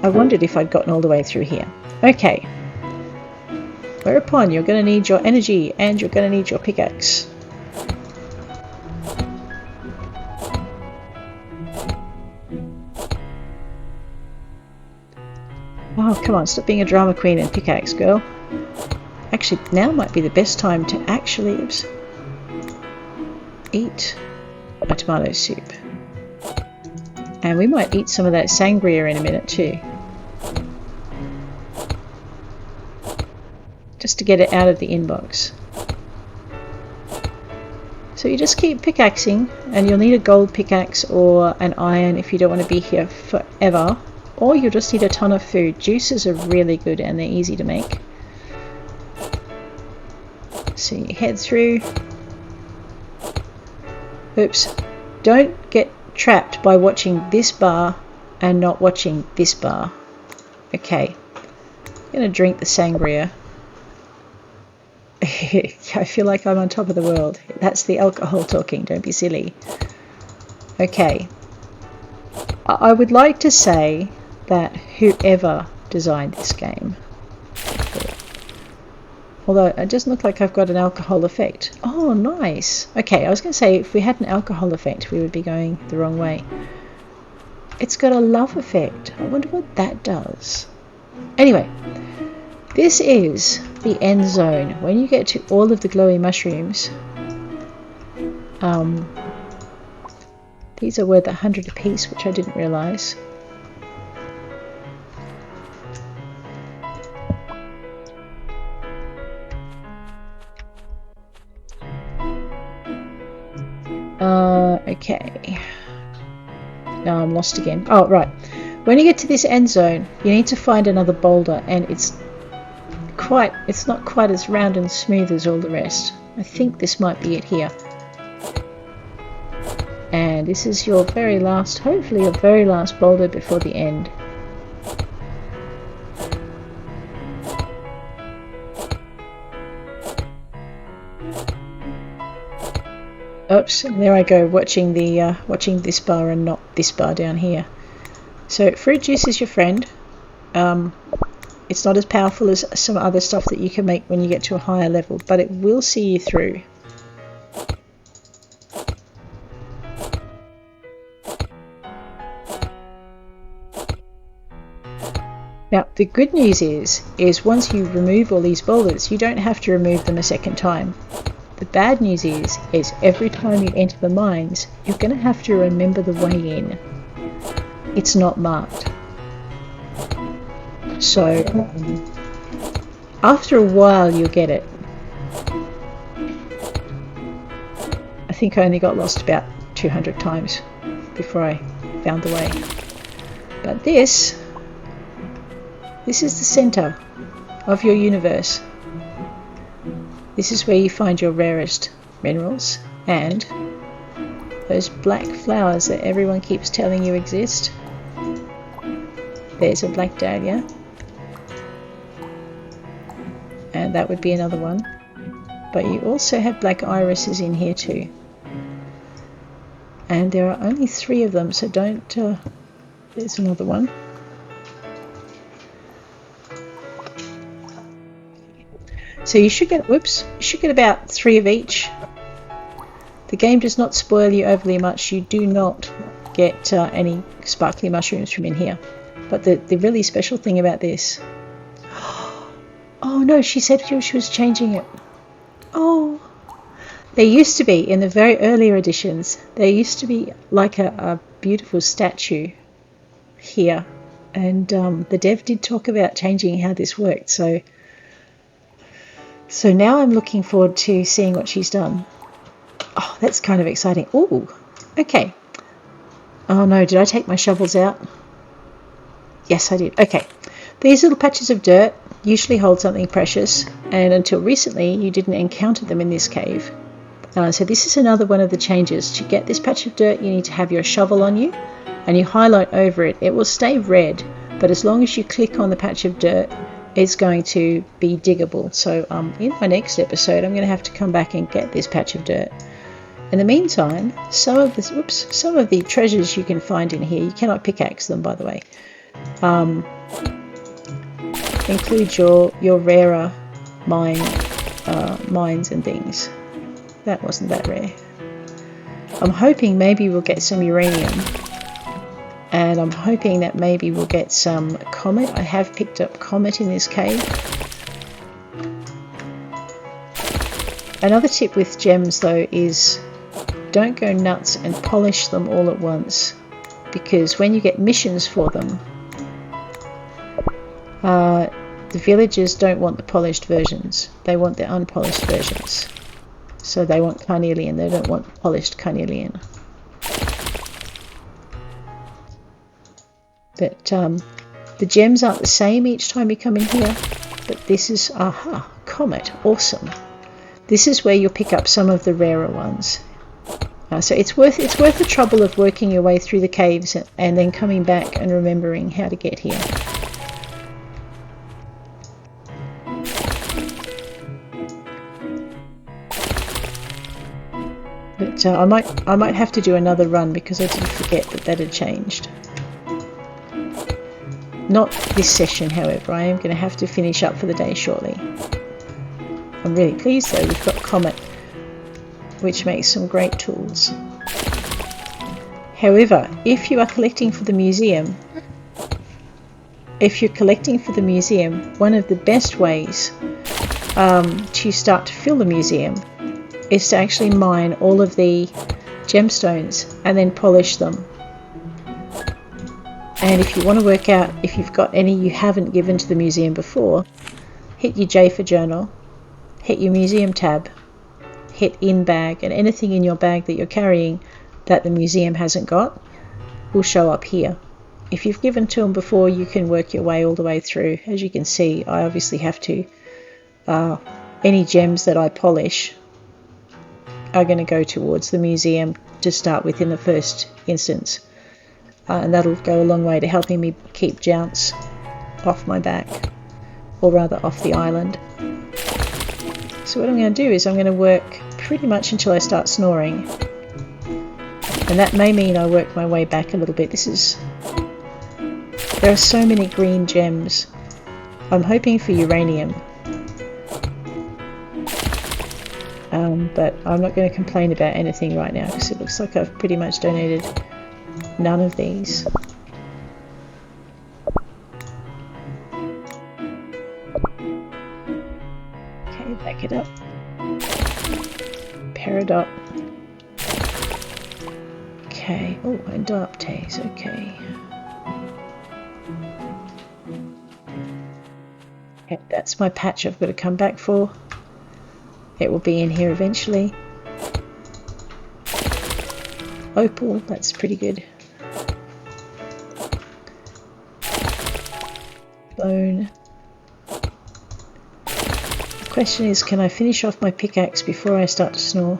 I wondered if I'd gotten all the way through here. Okay. Whereupon you're going to need your energy and you're going to need your pickaxe. Oh, come on, stop being a drama queen and pickaxe, girl. Actually, now might be the best time to actually eat a tomato soup. And we might eat some of that sangria in a minute too. Just to get it out of the inbox. So you just keep pickaxing, and you'll need a gold pickaxe or an iron if you don't want to be here forever. Or you'll just need a ton of food. Juices are really good and they're easy to make. So you head through. Oops. Don't get trapped by watching this bar and not watching this bar. Okay. I'm going to drink the sangria. I feel like I'm on top of the world. That's the alcohol talking. Don't be silly. Okay. I would like to say that whoever designed this game, although it doesn't look like I've got an alcohol effect. Oh, nice. Okay, I was going to say if we had an alcohol effect, we would be going the wrong way. It's got a love effect. I wonder what that does. Anyway, this is the end zone. When you get to all of the glowy mushrooms, these are worth 100 apiece, which I didn't realise. Okay. Now I'm lost again. Oh, right. When you get to this end zone, you need to find another boulder, and it's not quite as round and smooth as all the rest. I think this might be it here. And this is your very last, hopefully your very last boulder before the end. Oops, and there I go, watching this bar and not this bar down here. So fruit juice is your friend. It's not as powerful as some other stuff that you can make when you get to a higher level, but it will see you through. Now the good news is once you remove all these boulders, you don't have to remove them a second time. The bad news is every time you enter the mines, you're going to have to remember the way in. It's not marked. So, after a while, you'll get it. I think I only got lost about 200 times before I found the way. But this is the center of your universe. This is where you find your rarest minerals and those black flowers that everyone keeps telling you exist. There's a black dahlia. And that would be another one. But you also have black irises in here too. And there are only 3 of them, so don't... there's another one. So you should get, whoops, you should get about 3 of each. The game does not spoil you overly much. You do not get any sparkly mushrooms from in here. But the really special thing about this... Oh no, she said she was changing it. Oh, there used to be, in the very earlier editions, there used to be like a beautiful statue here. And the dev did talk about changing how this worked. So now I'm looking forward to seeing what she's done. Oh, that's kind of exciting. Oh, okay. Oh no, did I take my shovels out? Yes, I did. Okay. These little patches of dirt usually hold something precious, and until recently you didn't encounter them in this cave. So this is another one of the changes. To get this patch of dirt, you need to have your shovel on you, and you highlight over it. It will stay red, but as long as you click on the patch of dirt, it's going to be diggable. So in my next episode, I'm going to have to come back and get this patch of dirt. In the meantime, some of the treasures you can find in here, you cannot pickaxe them, by the way, include your rarer mines and things. That wasn't that rare. I'm hoping maybe we'll get some uranium, and I'm hoping that maybe we'll get some comet. I have picked up comet in this cave. Another tip with gems though is don't go nuts and polish them all at once, because when you get missions for them, the villagers don't want the polished versions. They want the unpolished versions. So they want carnelian, they don't want polished carnelian. But the gems aren't the same each time you come in here. But this is, aha, comet, awesome. This is where you'll pick up some of the rarer ones. So it's worth the trouble of working your way through the caves and then coming back and remembering how to get here. But I might have to do another run because I did forget that had changed. Not this session, however. I am going to have to finish up for the day shortly. I'm really pleased though, we've got Comet, which makes some great tools. However, if you are collecting for the museum, one of the best ways to start to fill the museum is to actually mine all of the gemstones and then polish them. And if you want to work out if you've got any you haven't given to the museum before, hit your J for journal, hit your museum tab, hit in bag, and anything in your bag that you're carrying that the museum hasn't got will show up here. If you've given to them before, you can work your way all the way through. As you can see, I obviously have to, any gems that I polish are going to go towards the museum to start with in the first instance. And that'll go a long way to helping me keep Jounce off my back, or rather off the island. So what I'm going to do is I'm going to work pretty much until I start snoring. And that may mean I work my way back a little bit. There are so many green gems. I'm hoping for uranium. But I'm not going to complain about anything right now because it looks like I've pretty much donated none of these. Okay, back it up. Peridot. Okay, oh, and Darptase, okay. Okay, that's my patch I've got to come back for. It will be in here eventually. Opal, that's pretty good. Bone. The question is, can I finish off my pickaxe before I start to snore?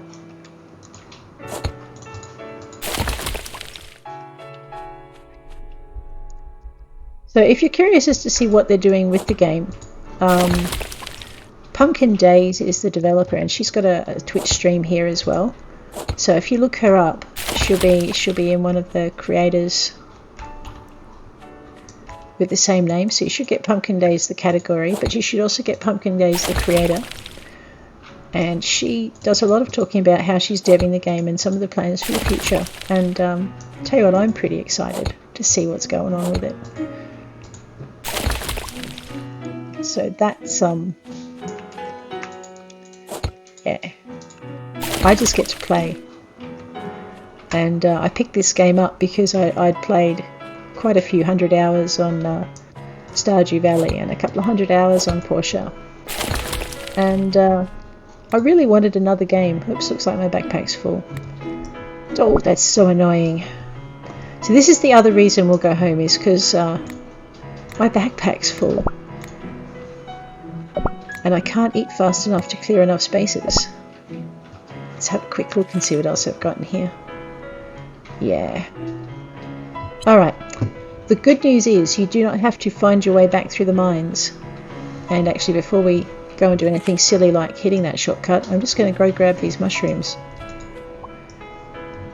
So if you're curious as to see what they're doing with the game, Pumpkin Days is the developer, and she's got a Twitch stream here as well. So if you look her up, she'll be in one of the creators. with the same name. So you should get Pumpkin Days the category, but you should also get Pumpkin Days the creator. And she does a lot of talking about how she's deving the game and some of the plans for the future. And tell you what, I'm pretty excited to see what's going on with it. So that's yeah, I just get to play. And I picked this game up because I'd played quite a few 100 hours on Stardew Valley and a couple of 100 hours on Portia. And I really wanted another game. Oops, looks like my backpack's full. Oh, that's so annoying. So this is the other reason we'll go home, is because my backpack's full. And I can't eat fast enough to clear enough spaces. Let's have a quick look and see what else I've got in here. Yeah. Alright. The good news is you do not have to find your way back through the mines. And actually, before we go and do anything silly like hitting that shortcut, I'm just going to go grab these mushrooms.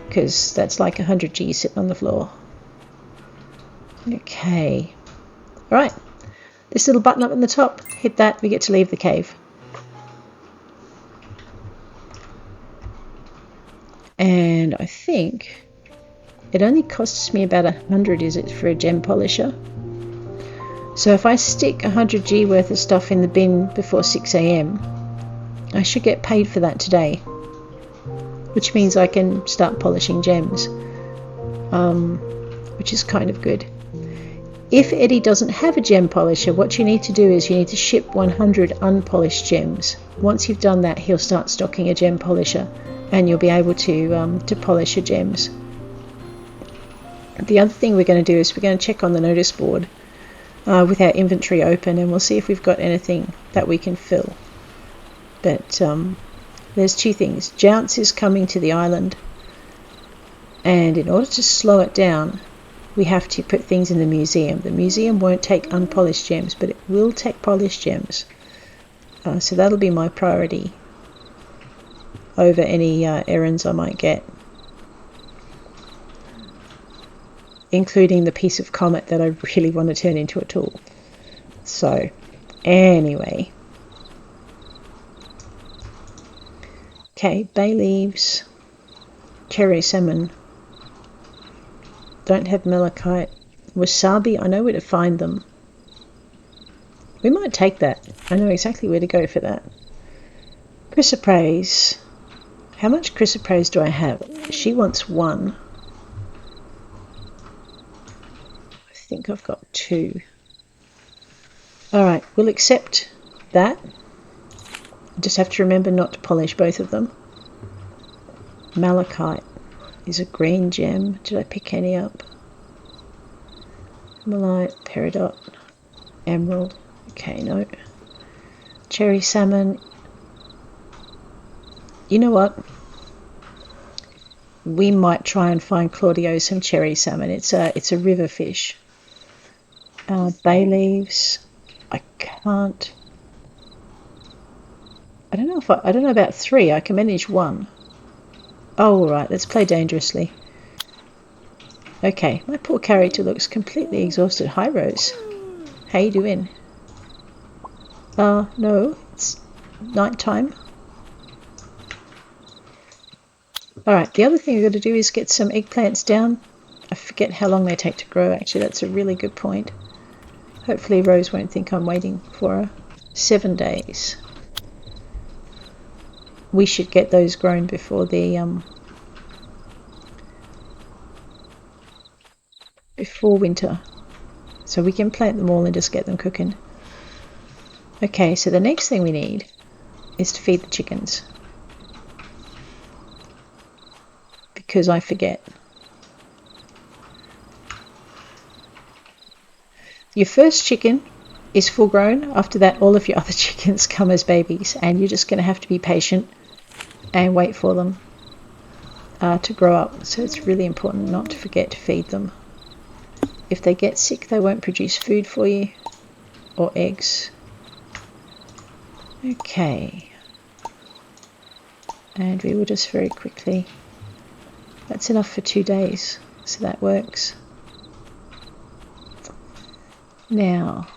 Because that's like 100 G sitting on the floor. Okay. Alright. This little button up on the top, hit that, we get to leave the cave. And I think it only costs me about 100, is it, for a gem polisher? So if I stick 100 G worth of stuff in the bin before 6 AM, I should get paid for that today. Which means I can start polishing gems. Which is kind of good. If Eddie doesn't have a gem polisher, what you need to do is you need to ship 100 unpolished gems. Once you've done that, he'll start stocking a gem polisher, and you'll be able to polish your gems. The other thing we're going to do is we're going to check on the notice board with our inventory open, and we'll see if we've got anything that we can fill. But there's two things. Jounce is coming to the island, and in order to slow it down, we have to put things in the museum. The museum won't take unpolished gems, but it will take polished gems. So that'll be my priority over any errands I might get, including the piece of comet that I really want to turn into a tool. So, anyway. Okay, bay leaves, cherry salmon, don't have malachite. Wasabi, I know where to find them. We might take that. I know exactly where to go for that. Chrysoprase. How much chrysoprase do I have? She wants 1. I think I've got 2. Alright, we'll accept that. Just have to remember not to polish both of them. Malachite is a green gem. Did I pick any up? Malite, peridot, emerald. Okay, no. Cherry salmon. You know what? We might try and find Claudio some cherry salmon. It's a river fish. Bay leaves. I can't. I don't know about 3. I can manage 1. Oh, all right. Let's play dangerously. Okay, my poor character looks completely exhausted. Hi, Rose. How you doing? No, it's night time. Alright, the other thing we've got to do is get some eggplants down. I forget how long they take to grow, actually. That's a really good point. Hopefully Rose won't think I'm waiting for her. 7 days. We should get those grown before the before winter, so we can plant them all and just get them cooking. Okay, so the next thing we need is to feed the chickens, because I forget. Your first chicken is full grown. After that, all of your other chickens come as babies, and you're just going to have to be patient and wait for them to grow up. So it's really important not to forget to feed them. If they get sick, they won't produce food for you, or eggs. Okay. And we will just very quickly... That's enough for 2 days, so that works. Now,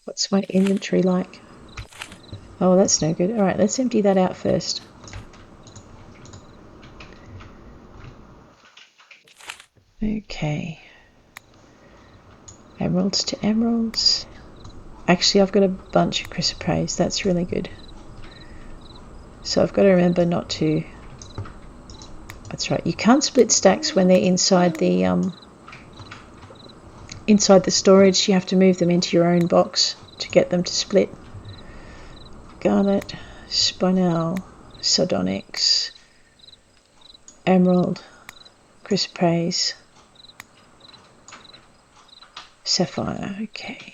what's my inventory like? Oh, that's no good. All right, let's empty that out first. Okay. Emeralds to emeralds. Actually, I've got a bunch of chrysoprase. That's really good. So I've got to remember not to... That's right. You can't split stacks when they're inside the storage. You have to move them into your own box to get them to split. Garnet, spinel, sardonyx, emerald, chrysoprase, sapphire. Okay.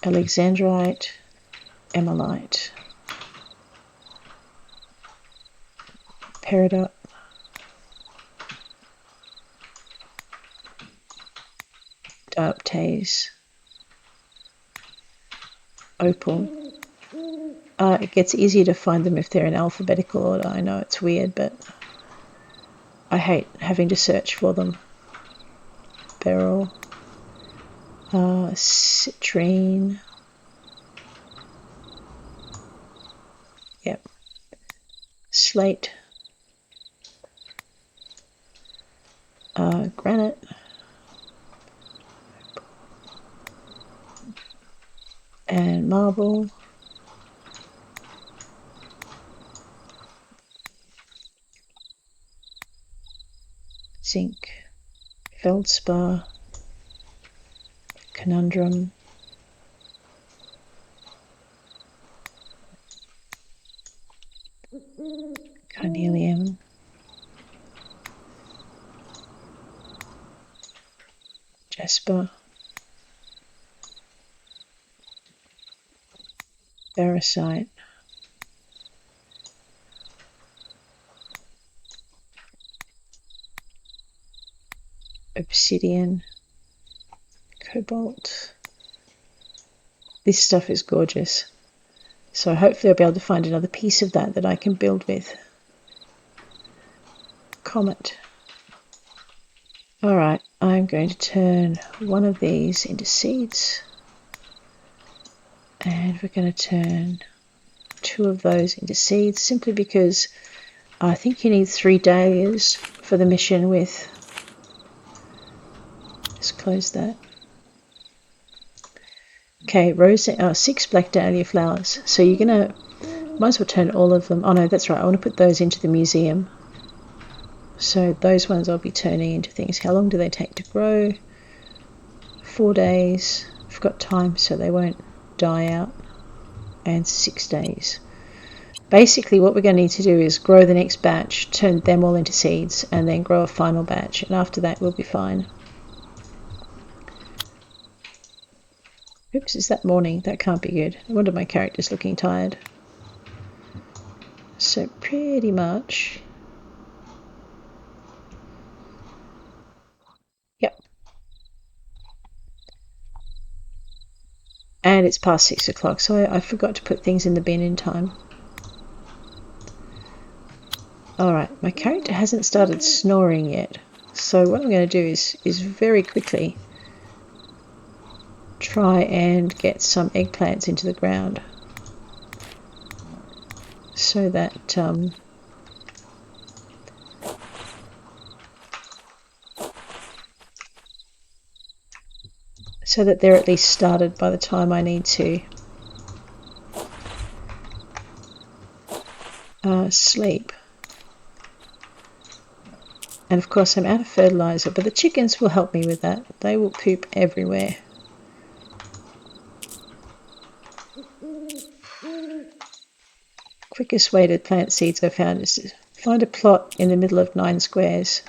Alexandrite, emerlite, peridot, dioptase, opal. It gets easier to find them if they're in alphabetical order. I know it's weird, but I hate having to search for them. Beryl, citrine. Yep. Slate, granite, and marble. Zinc, feldspar, conundrum, carnelian, jasper, barosite, obsidian, cobalt. This stuff is gorgeous. So hopefully I'll be able to find another piece of that I can build with. Comet. Alright, I'm going to turn one of these into seeds. And we're going to turn two of those into seeds, simply because I think you need 3 dahlias for the mission with... Just close that. Okay, 6 black dahlia flowers. So you're gonna, might as well turn all of them. Oh no, that's right. I want to put those into the museum. So those ones I'll be turning into things. How long do they take to grow? 4 days. I've got time, so they won't die out. And 6 days. Basically, what we're going to need to do is grow the next batch, turn them all into seeds, and then grow a final batch. And after that, we'll be fine. Oops, is that morning? That can't be good. No wonder my character's looking tired. So pretty much... Yep. And it's past 6 o'clock, so I forgot to put things in the bin in time. Alright, my character hasn't started snoring yet. So what I'm going to do is very quickly try and get some eggplants into the ground so that they're at least started by the time I need to sleep. And of course I'm out of fertilizer, but the chickens will help me with that. They will poop everywhere. Quickest way to plant seeds I found is to find a plot in the middle of 9 squares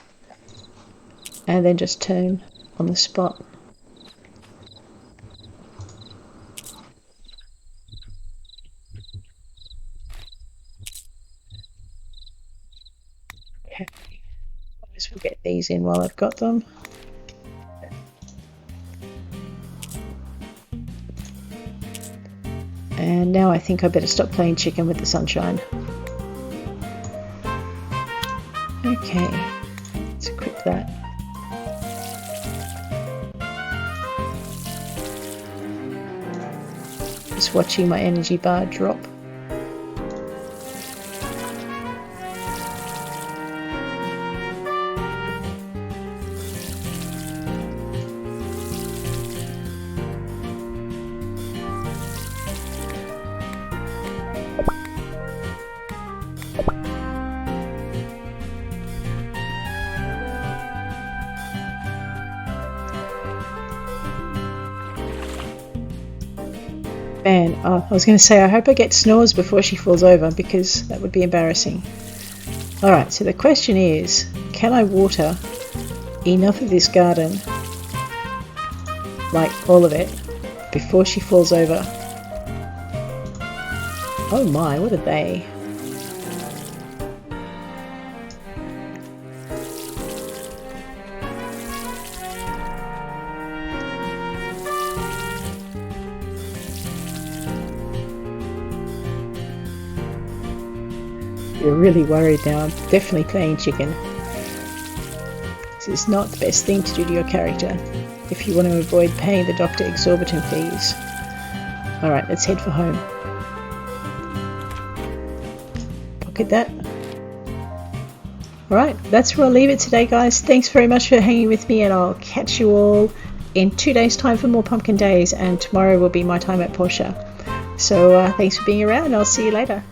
and then just turn on the spot. Okay, might as well get these in while I've got them. And now I think I better stop playing chicken with the sunshine. Okay, let's equip that. Just watching my energy bar drop. Man, I was going to say I hope I get snores before she falls over, because that would be embarrassing. Alright, so the question is, can I water enough of this garden, like all of it, before she falls over? Oh my, what are they? You're really worried now. I'm definitely playing chicken. This is not the best thing to do to your character if you want to avoid paying the doctor exorbitant fees. Alright, let's head for home. Pocket that. Alright, that's where I'll leave it today, guys. Thanks very much for hanging with me, and I'll catch you all in 2 days' time for more pumpkin days, and tomorrow will be my time at Portia. So thanks for being around, and I'll see you later.